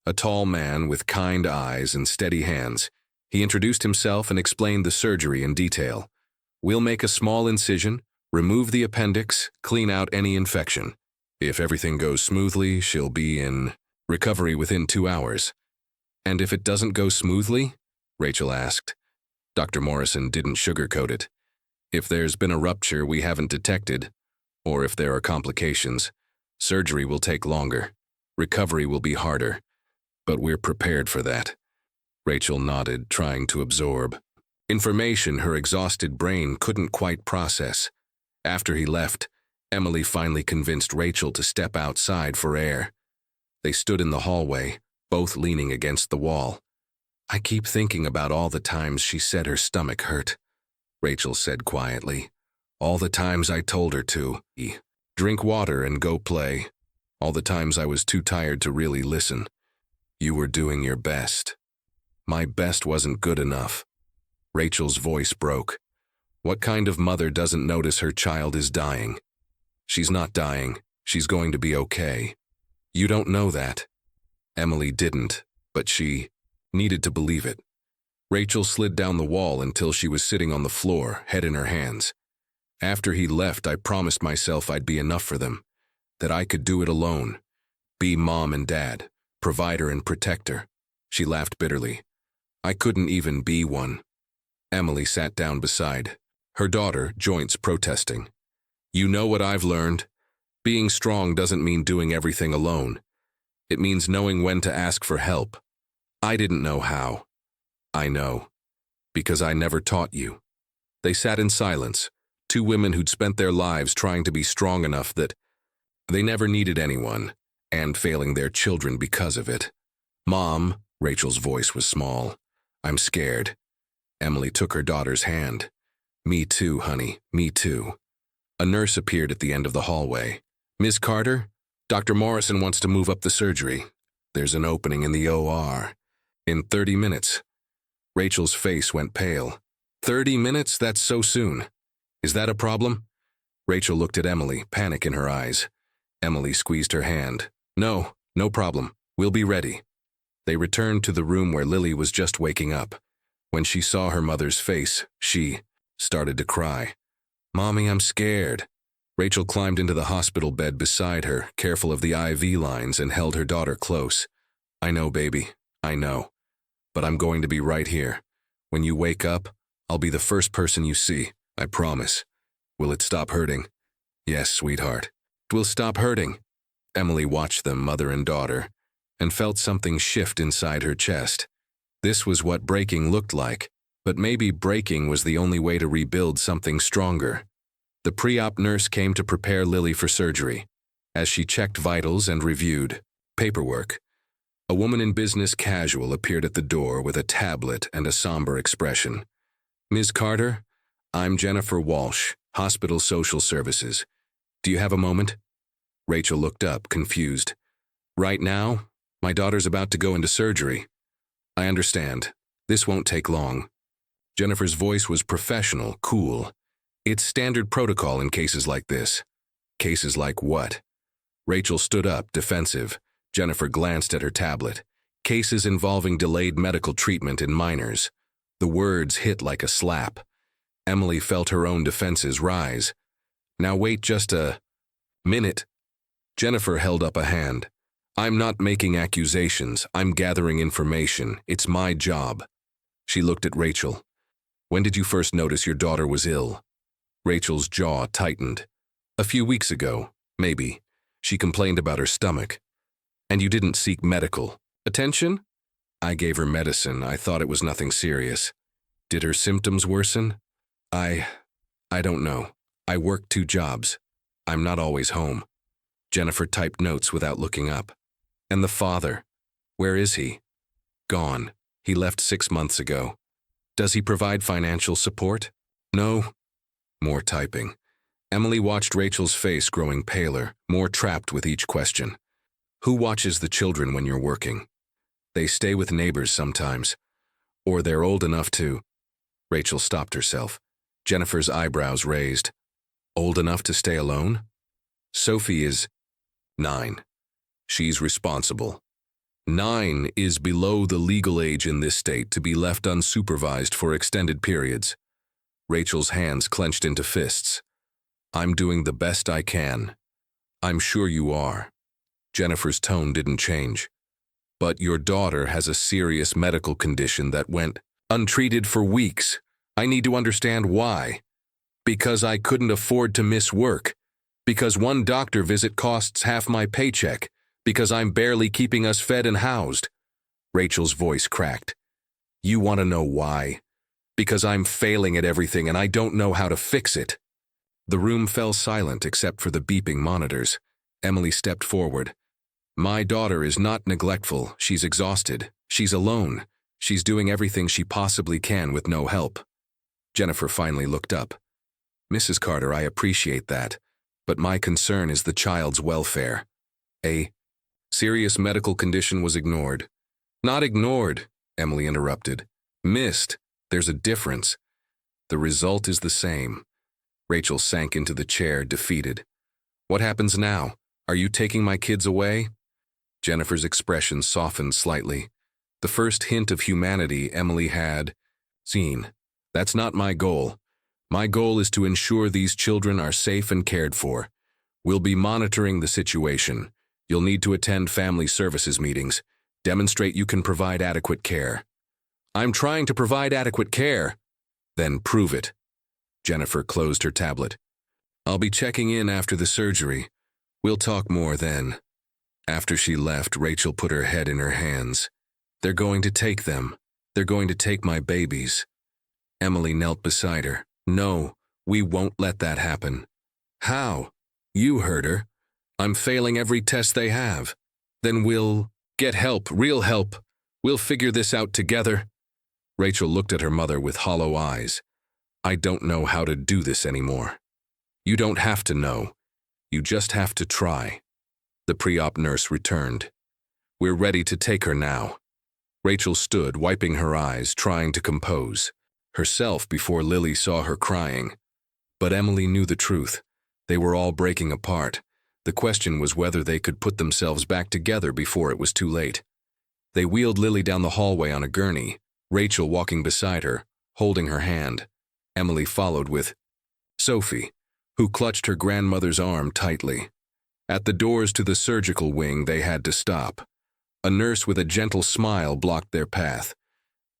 A tall man with kind eyes and steady hands. He introduced himself and explained the surgery in detail. We'll make a small incision, remove the appendix, clean out any infection. If everything goes smoothly, she'll be in recovery within 2 hours. And if it doesn't go smoothly? Rachel asked. Dr. Morrison didn't sugarcoat it. If there's been a rupture we haven't detected, or if there are complications, surgery will take longer. Recovery will be harder. But we're prepared for that. Rachel nodded, trying to absorb information her exhausted brain couldn't quite process. After he left, Emily finally convinced Rachel to step outside for air. They stood in the hallway, both leaning against the wall. I keep thinking about all the times she said her stomach hurt, Rachel said quietly. All the times I told her to drink water and go play. All the times I was too tired to really listen. You were doing your best. My best wasn't good enough. Rachel's voice broke. What kind of mother doesn't notice her child is dying? She's not dying. She's going to be okay. You don't know that. Emily didn't, but she needed to believe it. Rachel slid down the wall until she was sitting on the floor, head in her hands. After he left, I promised myself I'd be enough for them, that I could do it alone, be mom and dad, provider and protector. She laughed bitterly. I couldn't even be one. Emily sat down beside her daughter, joints protesting. You know what I've learned? Being strong doesn't mean doing everything alone. It means knowing when to ask for help. I didn't know how. I know. Because I never taught you. They sat in silence, 2 women who'd spent their lives trying to be strong enough that they never needed anyone, and failing their children because of it. Mom, Rachel's voice was small. I'm scared. Emily took her daughter's hand. Me too, honey, me too. A nurse appeared at the end of the hallway. Miss Carter, Dr. Morrison wants to move up the surgery. There's an opening in the OR. In 30 minutes. Rachel's face went pale. 30 minutes? That's so soon. Is that a problem? Rachel looked at Emily, panic in her eyes. Emily squeezed her hand. No, no problem. We'll be ready. They returned to the room where Lily was just waking up. When she saw her mother's face, she started to cry. Mommy, I'm scared. Rachel climbed into the hospital bed beside her, careful of the IV lines, and held her daughter close. I know, baby. I know. But I'm going to be right here. When you wake up, I'll be the first person you see. I promise. Will it stop hurting? Yes, sweetheart. It will stop hurting. Emily watched them, mother and daughter, and felt something shift inside her chest. This was what breaking looked like, but maybe breaking was the only way to rebuild something stronger. The pre-op nurse came to prepare Lily for surgery. As she checked vitals and reviewed paperwork, a woman in business casual appeared at the door with a tablet and a somber expression. Ms. Carter, I'm Jennifer Walsh, Hospital Social Services. Do you have a moment? Rachel looked up, confused. Right now? My daughter's about to go into surgery. I understand. This won't take long. Jennifer's voice was professional, cool. It's standard protocol in cases like this. Cases like what? Rachel stood up, defensive. Jennifer glanced at her tablet. Cases involving delayed medical treatment in minors. The words hit like a slap. Emily felt her own defenses rise. Now wait just a minute. Jennifer held up a hand. I'm not making accusations. I'm gathering information. It's my job. She looked at Rachel. When did you first notice your daughter was ill? Rachel's jaw tightened. A few weeks ago, maybe. She complained about her stomach. And you didn't seek medical attention? I gave her medicine. I thought it was nothing serious. Did her symptoms worsen? I don't know. I work 2 jobs. I'm not always home. Jennifer typed notes without looking up. And the father? Where is he? Gone. He left 6 months ago. Does he provide financial support? No. More typing. Emily watched Rachel's face growing paler, more trapped with each question. Who watches the children when you're working? They stay with neighbors sometimes. Or they're old enough to. Rachel stopped herself. Jennifer's eyebrows raised. Old enough to stay alone? Sophie is 9. She's responsible. 9 is below the legal age in this state to be left unsupervised for extended periods. Rachel's hands clenched into fists. I'm doing the best I can. I'm sure you are. Jennifer's tone didn't change. But your daughter has a serious medical condition that went untreated for weeks. I need to understand why. Because I couldn't afford to miss work. Because one doctor visit costs half my paycheck. Because I'm barely keeping us fed and housed. Rachel's voice cracked. You want to know why? Because I'm failing at everything and I don't know how to fix it. The room fell silent except for the beeping monitors. Emily stepped forward. My daughter is not neglectful. She's exhausted. She's alone. She's doing everything she possibly can with no help. Jennifer finally looked up. Mrs. Carter, I appreciate that, but my concern is the child's welfare. A serious medical condition was ignored. Not ignored, Emily interrupted. Missed. There's a difference. The result is the same. Rachel sank into the chair, defeated. What happens now? Are you taking my kids away? Jennifer's expression softened slightly. The first hint of humanity Emily had seen. That's not my goal. My goal is to ensure these children are safe and cared for. We'll be monitoring the situation. You'll need to attend family services meetings. Demonstrate you can provide adequate care. I'm trying to provide adequate care. Then prove it. Jennifer closed her tablet. I'll be checking in after the surgery. We'll talk more then. After she left, Rachel put her head in her hands. They're going to take them. They're going to take my babies. Emily knelt beside her. No, we won't let that happen. How? You heard her. I'm failing every test they have. Then we'll get help, real help. We'll figure this out together. Rachel looked at her mother with hollow eyes. I don't know how to do this anymore. You don't have to know. You just have to try. The pre-op nurse returned. We're ready to take her now. Rachel stood, wiping her eyes, trying to compose herself before Lily saw her crying. But Emily knew the truth. They were all breaking apart. The question was whether they could put themselves back together before it was too late. They wheeled Lily down the hallway on a gurney, Rachel walking beside her, holding her hand. Emily followed with Sophie, who clutched her grandmother's arm tightly. At the doors to the surgical wing, they had to stop. A nurse with a gentle smile blocked their path.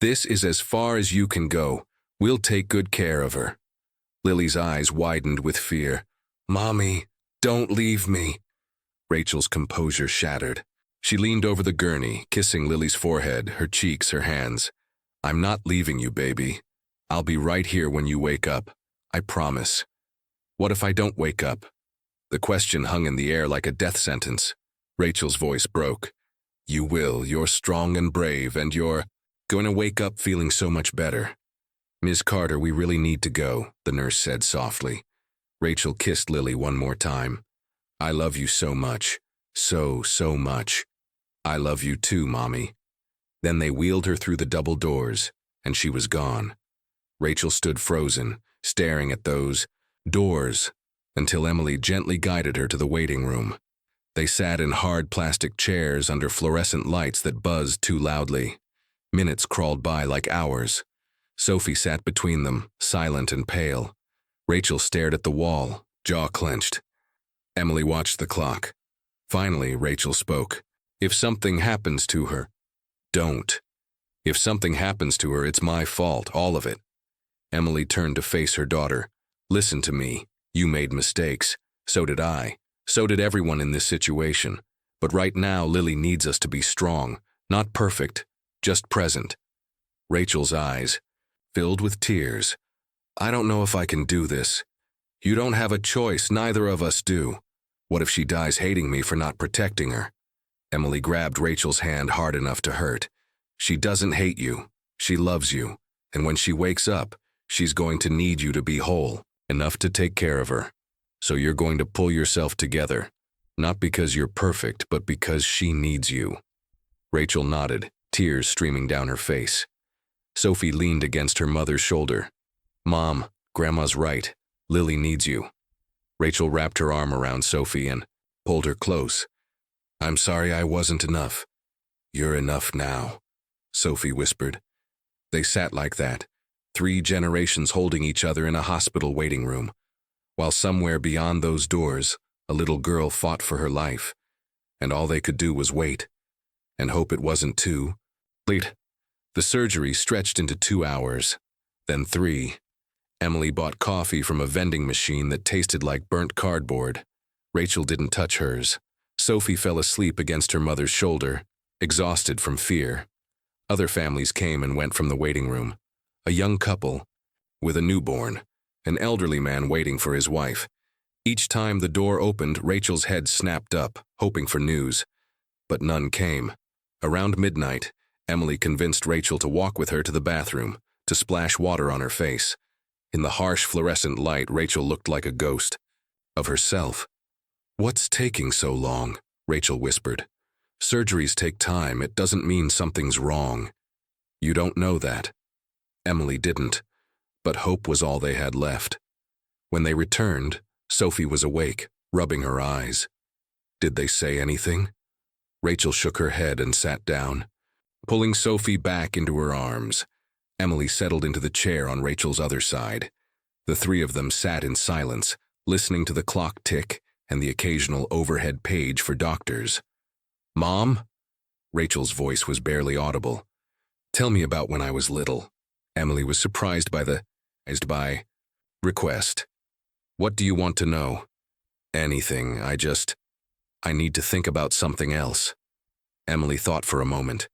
This is as far as you can go. We'll take good care of her. Lily's eyes widened with fear. Mommy, don't leave me. Rachel's composure shattered. She leaned over the gurney, kissing Lily's forehead, her cheeks, her hands. I'm not leaving you, baby. I'll be right here when you wake up. I promise. What if I don't wake up? The question hung in the air like a death sentence. Rachel's voice broke. You will. You're strong and brave, and you're going to wake up feeling so much better. Ms. Carter, we really need to go, the nurse said softly. Rachel kissed Lily one more time. I love you so much. So much. I love you too, Mommy. Then they wheeled her through the double doors, and she was gone. Rachel stood frozen, staring at those doors, until Emily gently guided her to the waiting room. They sat in hard plastic chairs under fluorescent lights that buzzed too loudly. Minutes crawled by like hours. Sophie sat between them, silent and pale. Rachel stared at the wall, jaw clenched. Emily watched the clock. Finally, Rachel spoke. If something happens to her, don't. If something happens to her, it's my fault, all of it. Emily turned to face her daughter. Listen to me. You made mistakes. So did I. So did everyone in this situation. But right now, Lily needs us to be strong. Not perfect, just present. Rachel's eyes filled with tears. I don't know if I can do this. You don't have a choice, neither of us do. What if she dies hating me for not protecting her? Emily grabbed Rachel's hand hard enough to hurt. She doesn't hate you. She loves you. And when she wakes up, she's going to need you to be whole, enough to take care of her. So you're going to pull yourself together, not because you're perfect, but because she needs you. Rachel nodded, tears streaming down her face. Sophie leaned against her mother's shoulder. Mom, Grandma's right. Lily needs you. Rachel wrapped her arm around Sophie and pulled her close. I'm sorry I wasn't enough. You're enough now, Sophie whispered. They sat like that, 3 generations holding each other in a hospital waiting room, while somewhere beyond those doors, a little girl fought for her life, and all they could do was wait, and hope it wasn't too late. The surgery stretched into 2 hours, then 3. Emily bought coffee from a vending machine that tasted like burnt cardboard. Rachel didn't touch hers. Sophie fell asleep against her mother's shoulder, exhausted from fear. Other families came and went from the waiting room. A young couple with a newborn, an elderly man waiting for his wife. Each time the door opened, Rachel's head snapped up, hoping for news. But none came. Around midnight, Emily convinced Rachel to walk with her to the bathroom, to splash water on her face. In the harsh fluorescent light, Rachel looked like a ghost of herself. What's taking so long? Rachel whispered. Surgeries take time. It doesn't mean something's wrong. You don't know that. Emily didn't, but hope was all they had left. When they returned, Sophie was awake, rubbing her eyes. Did they say anything? Rachel shook her head and sat down, pulling Sophie back into her arms. Emily settled into the chair on Rachel's other side. The 3 of them sat in silence, listening to the clock tick and the occasional overhead page for doctors. Mom? Rachel's voice was barely audible. Tell me about when I was little. Emily was surprised by the request. What do you want to know? Anything. I need to think about something else. Emily thought for a moment.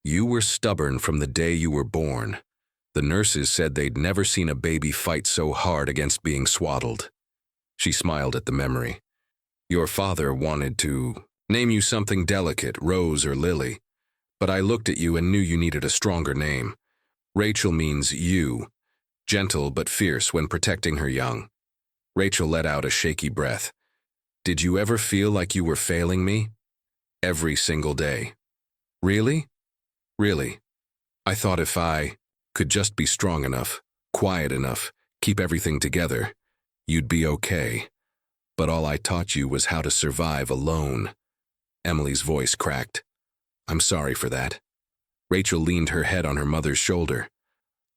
You were stubborn from the day you were born. The nurses said they'd never seen a baby fight so hard against being swaddled. She smiled at the memory. Your father wanted to name you something delicate, Rose or Lily, but I looked at you and knew you needed a stronger name. Rachel means you, gentle but fierce when protecting her young. Rachel let out a shaky breath. Did you ever feel like you were failing me? Every single day. Really? Really. I thought if I could just be strong enough, quiet enough, keep everything together, you'd be okay. But all I taught you was how to survive alone. Emily's voice cracked. I'm sorry for that. Rachel leaned her head on her mother's shoulder.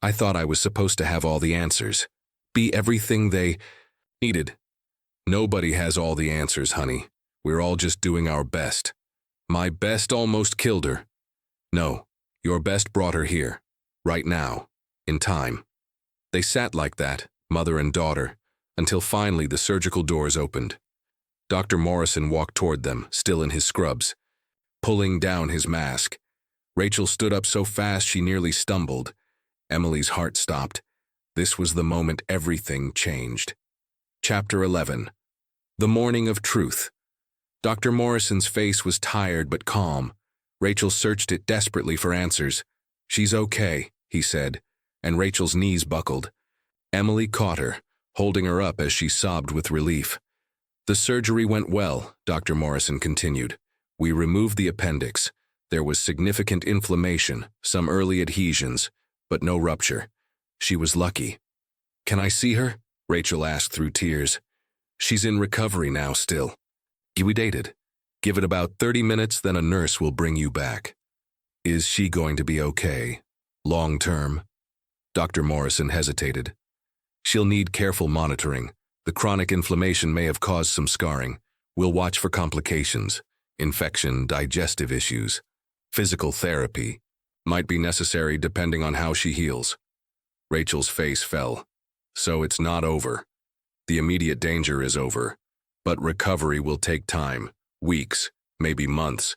I thought I was supposed to have all the answers, be everything they needed. Nobody has all the answers, honey. We're all just doing our best. My best almost killed her. No, your best brought her here, right now, in time. They sat like that, mother and daughter, until finally the surgical doors opened. Dr. Morrison walked toward them, still in his scrubs, pulling down his mask. Rachel stood up so fast she nearly stumbled. Emily's heart stopped. This was the moment everything changed. Chapter 11. The Morning of Truth. Dr. Morrison's face was tired but calm. Rachel searched it desperately for answers. She's okay, he said, and Rachel's knees buckled. Emily caught her, holding her up as she sobbed with relief. The surgery went well, Dr. Morrison continued. We removed the appendix. There was significant inflammation, some early adhesions, but no rupture. She was lucky. Can I see her? Rachel asked through tears. She's in recovery now still. We dated. Give it about 30 minutes, then a nurse will bring you back. Is she going to be okay? Long term? Dr. Morrison hesitated. She'll need careful monitoring. The chronic inflammation may have caused some scarring. We'll watch for complications. infection, digestive issues. Physical therapy might be necessary depending on how she heals. Rachel's face fell. So it's not over. The immediate danger is over, but recovery will take time, weeks, maybe months.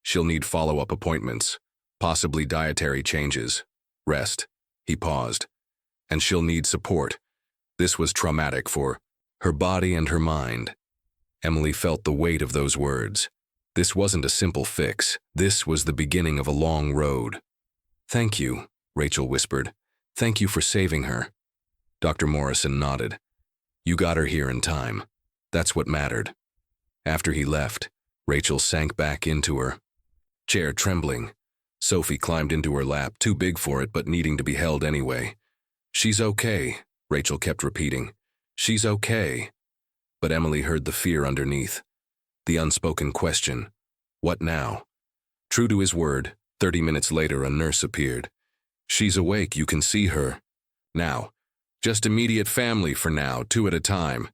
She'll need follow-up appointments, possibly dietary changes, rest. He paused. And she'll need support. This was traumatic for her body and her mind. Emily felt the weight of those words. This wasn't a simple fix. This was the beginning of a long road. "Thank you," Rachel whispered. "Thank you for saving her." Dr. Morrison nodded. "You got her here in time. That's what mattered." After he left, Rachel sank back into her chair, trembling. Sophie climbed into her lap, too big for it but needing to be held anyway. "She's okay," Rachel kept repeating. "She's okay." But Emily heard the fear underneath. The unspoken question, what now? True to his word, 30 minutes later a nurse appeared. "She's awake, you can see her. Now. Just immediate family for now, 2 at a time."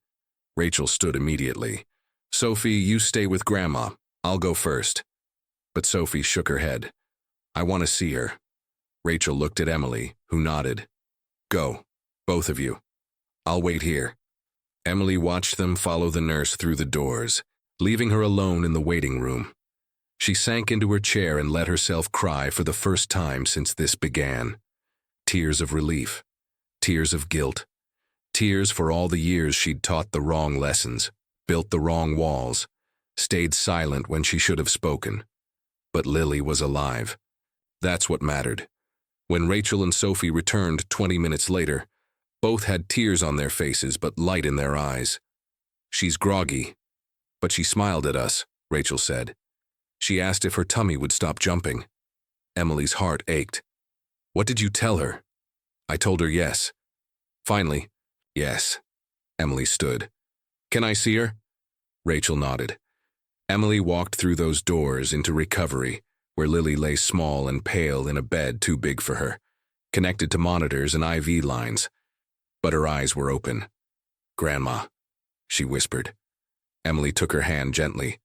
Rachel stood immediately. "Sophie, you stay with Grandma. I'll go first." But Sophie shook her head. "I want to see her." Rachel looked at Emily, who nodded. "Go, both of you. I'll wait here." Emily watched them follow the nurse through the doors, leaving her alone in the waiting room. She sank into her chair and let herself cry for the first time since this began. Tears of relief, tears of guilt, tears for all the years she'd taught the wrong lessons, built the wrong walls, stayed silent when she should have spoken. But Lily was alive. That's what mattered. When Rachel and Sophie returned 20 minutes later, both had tears on their faces but light in their eyes. "She's groggy, but she smiled at us," Rachel said. "She asked if her tummy would stop jumping." Emily's heart ached. "What did you tell her?" "I told her yes." Finally, "Yes." Emily stood. "Can I see her?" Rachel nodded. Emily walked through those doors into recovery, where Lily lay small and pale in a bed too big for her, connected to monitors and IV lines. But her eyes were open. "Grandma," she whispered. Emily took her hand gently.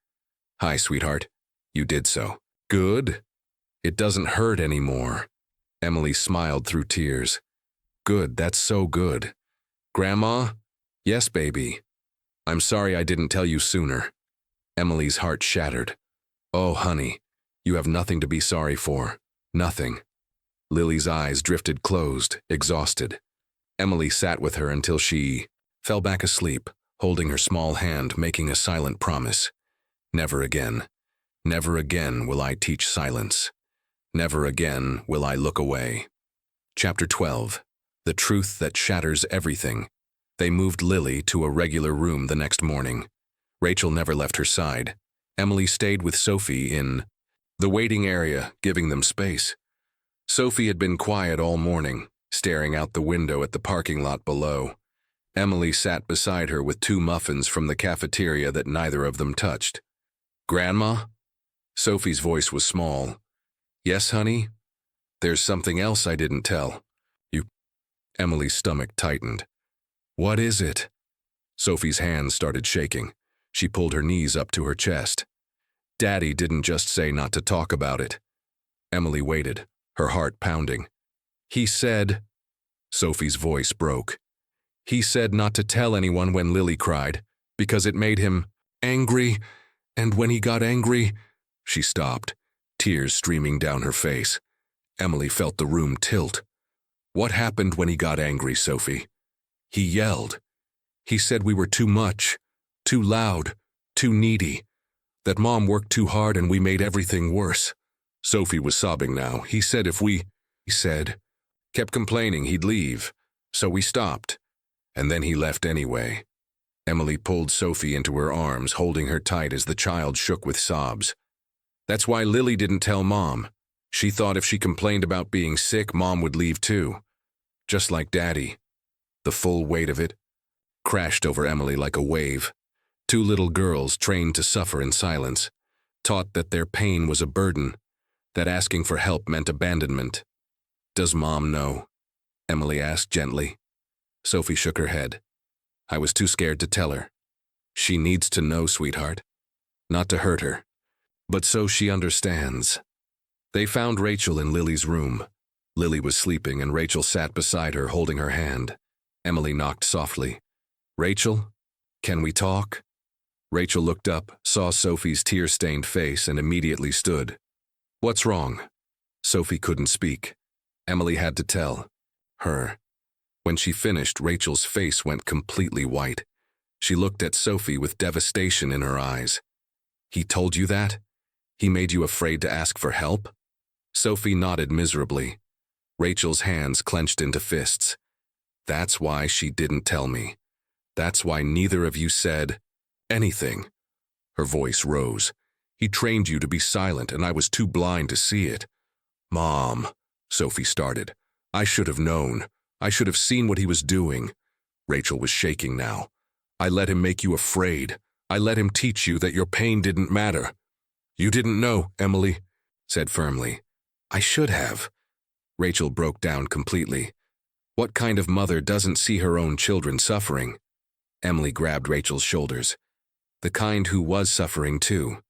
"Hi, sweetheart. You did so. Good. It doesn't hurt anymore." Emily smiled through tears. "Good, that's so good." "Grandma?" "Yes, baby. I'm sorry I didn't tell you sooner." Emily's heart shattered. "Oh, honey, you have nothing to be sorry for. Nothing." Lily's eyes drifted closed, exhausted. Emily sat with her until she fell back asleep, holding her small hand, making a silent promise. "Never again. Never again will I teach silence. Never again will I look away." Chapter 12. The Truth That Shatters Everything. They moved Lily to a regular room the next morning. Rachel never left her side. Emily stayed with Sophie in the waiting area, giving them space. Sophie had been quiet all morning, staring out the window at the parking lot below. Emily sat beside her with 2 muffins from the cafeteria that neither of them touched. "Grandma?" Sophie's voice was small. "Yes, honey? There's something else I didn't tell." "You..." Emily's stomach tightened. "What is it?" Sophie's hands started shaking. She pulled her knees up to her chest. "Daddy didn't just say not to talk about it." Emily waited, her heart pounding. "He said..." Sophie's voice broke. "He said not to tell anyone when Lily cried, because it made him angry, and when he got angry..." She stopped, tears streaming down her face. Emily felt the room tilt. "What happened when he got angry, Sophie?" "He yelled. He said we were too much, too loud, too needy, that Mom worked too hard and we made everything worse." Sophie was sobbing now. "He said if we..." He said, kept complaining he'd leave, so we stopped. And then he left anyway." Emily pulled Sophie into her arms, holding her tight as the child shook with sobs. "That's why Lily didn't tell Mom. She thought if she complained about being sick, Mom would leave too. Just like Daddy." The full weight of it crashed over Emily like a wave. 2 little girls trained to suffer in silence, taught that their pain was a burden, that asking for help meant abandonment. "Does Mom know?" Emily asked gently. Sophie shook her head. "I was too scared to tell her. She needs to know, sweetheart. Not to hurt her. but so she understands. They found Rachel in Lily's room. Lily was sleeping and Rachel sat beside her holding her hand. Emily knocked softly. "Rachel, can we talk?" Rachel looked up, saw Sophie's tear-stained face, and immediately stood. "What's wrong?" Sophie couldn't speak. Emily had to tell her. When she finished, Rachel's face went completely white. She looked at Sophie with devastation in her eyes. "He told you that? He made you afraid to ask for help?" Sophie nodded miserably. Rachel's hands clenched into fists. "That's why she didn't tell me. That's why neither of you said anything." Her voice rose. "He trained you to be silent, and I was too blind to see it." "Mom," Sophie started. "I should have known. I should have seen what he was doing." Rachel was shaking now. "I let him make you afraid. I let him teach you that your pain didn't matter." "You didn't know," Emily said firmly. "I should have." Rachel broke down completely. What kind of mother doesn't see her own children suffering? Emily grabbed Rachel's shoulders. "The kind who was suffering too.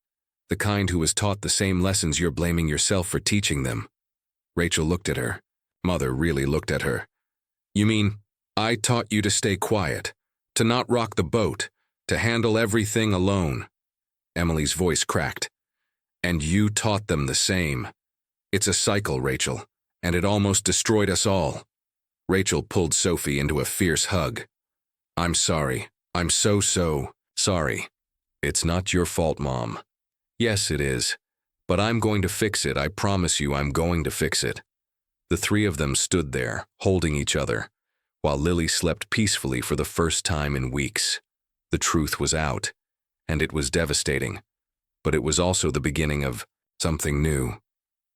The kind who was taught the same lessons you're blaming yourself for teaching them." Rachel looked at her. Mother really looked at her. "You mean, I taught you to stay quiet, to not rock the boat, to handle everything alone?" Emily's voice cracked. "And you taught them the same. It's a cycle, Rachel, and it almost destroyed us all." Rachel pulled Sophie into a fierce hug. "I'm sorry. I'm so sorry. It's not your fault, Mom." "Yes, it is. But I'm going to fix it. I promise you I'm going to fix it." The three of them stood there, holding each other, while Lily slept peacefully for the first time in weeks. The truth was out, and it was devastating. But it was also the beginning of something new.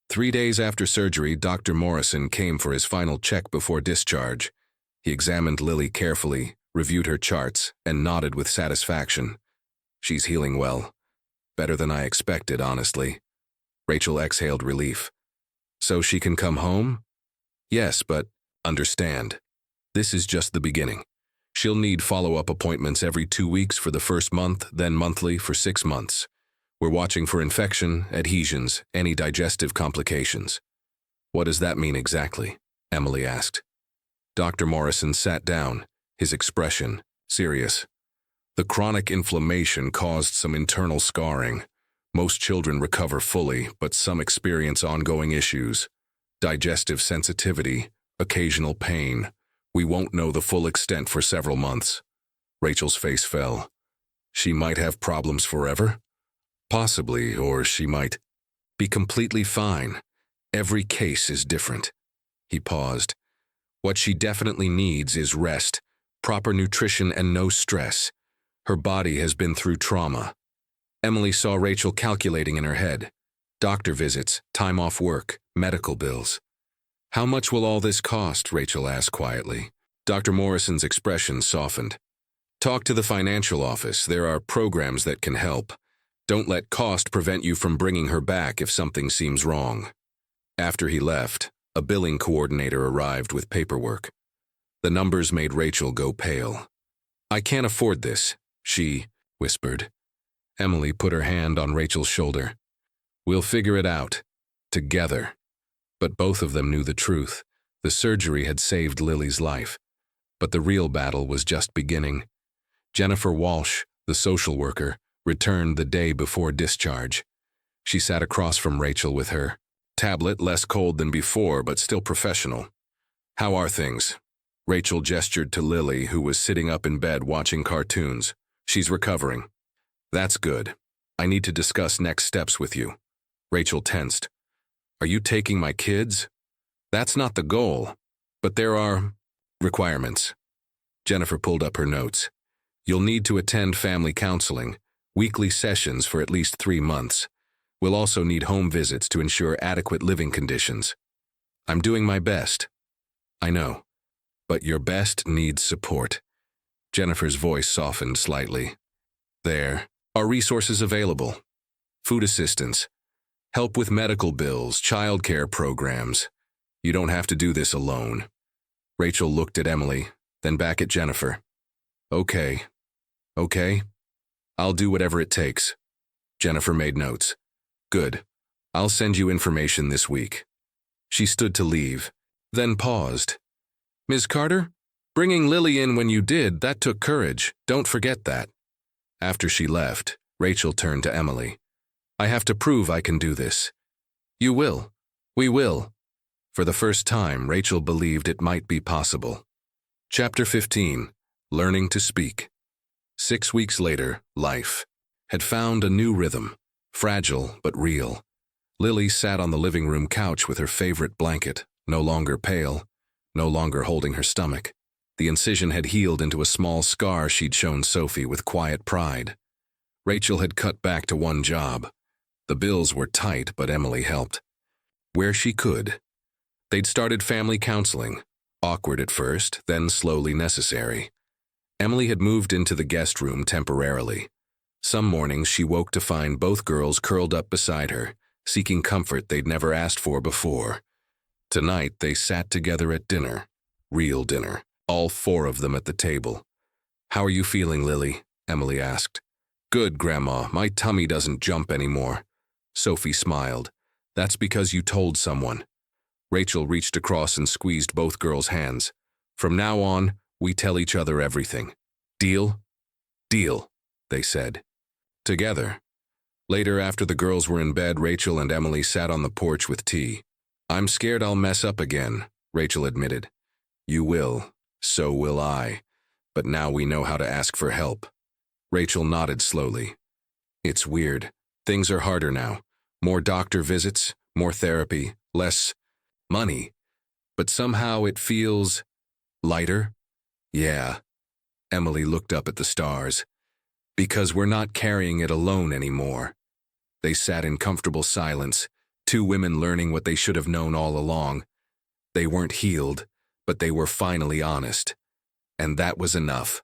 3 days after surgery, Dr. Morrison came for his final check before discharge. He examined Lily carefully, reviewed her charts, and nodded with satisfaction. "She's healing well. Better than I expected, honestly." Rachel exhaled relief. "So she can come home?" "Yes, but understand. This is just the beginning. She'll need follow-up appointments every 2 weeks for the first month, then monthly for 6 months. We're watching for infection, adhesions, any digestive complications." "What does that mean exactly?" Emily asked. Dr. Morrison sat down, his expression serious. "The chronic inflammation caused some internal scarring. Most children recover fully, but some experience ongoing issues. Digestive sensitivity, occasional pain. We won't know the full extent for several months." Rachel's face fell. "She might have problems forever?" "Possibly, or she might be completely fine. Every case is different." He paused. "What she definitely needs is rest, proper nutrition, and no stress. Her body has been through trauma." Emily saw Rachel calculating in her head. Doctor visits, time off work, medical bills. "How much will all this cost?" Rachel asked quietly. Dr. Morrison's expression softened. "Talk to the financial office. There are programs that can help. Don't let cost prevent you from bringing her back if something seems wrong." After he left, a billing coordinator arrived with paperwork. The numbers made Rachel go pale. "I can't afford this," she whispered. Emily put her hand on Rachel's shoulder. "We'll figure it out. Together." But both of them knew the truth. The surgery had saved Lily's life. But the real battle was just beginning. Jennifer Walsh, the social worker, returned the day before discharge. She sat across from Rachel with her tablet, less cold than before, but still professional. "How are things?" Rachel gestured to Lily, who was sitting up in bed watching cartoons. "She's recovering." "That's good. I need to discuss next steps with you." Rachel tensed. "Are you taking my kids?" "That's not the goal, but there are requirements." Jennifer pulled up her notes. "You'll need to attend family counseling, weekly sessions for at least 3 months. We'll also need home visits to ensure adequate living conditions." "I'm doing my best." "I know, but your best needs support." Jennifer's voice softened slightly. "There are resources available. Food assistance, help with medical bills, childcare programs. You don't have to do this alone." Rachel looked at Emily, then back at Jennifer. Okay. I'll do whatever it takes." Jennifer made notes. Good. I'll send you information this week. She stood to leave, then paused. Ms. Carter? Bringing Lily in when you did, that took courage. Don't forget that. After she left, Rachel turned to Emily. I have to prove I can do this. You will. We will. For the first time, Rachel believed it might be possible. Chapter 15. Learning to Speak. 6 weeks later, life had found a new rhythm, fragile but real. Lily sat on the living room couch with her favorite blanket, no longer pale, no longer holding her stomach. The incision had healed into a small scar she'd shown Sophie with quiet pride. Rachel had cut back to one job. The bills were tight, but Emily helped. Where she could. They'd started family counseling, awkward at first, then slowly necessary. Emily had moved into the guest room temporarily. Some mornings she woke to find both girls curled up beside her, seeking comfort they'd never asked for before. Tonight they sat together at dinner, real dinner, all 4 of them at the table. How are you feeling, Lily? Emily asked. Good, Grandma. My tummy doesn't jump anymore. Sophie smiled. That's because you told someone. Rachel reached across and squeezed both girls' hands. From now on, we tell each other everything. Deal? Deal, they said. Together. Later, after the girls were in bed, Rachel and Emily sat on the porch with tea. I'm scared I'll mess up again, Rachel admitted. You will. So will I. But now we know how to ask for help. Rachel nodded slowly. It's weird. Things are harder now. More doctor visits, more therapy, less money. But somehow it feels lighter. Yeah. Emily looked up at the stars. Because we're not carrying it alone anymore. They sat in comfortable silence, 2 women learning what they should have known all along. They weren't healed, but they were finally honest. And that was enough.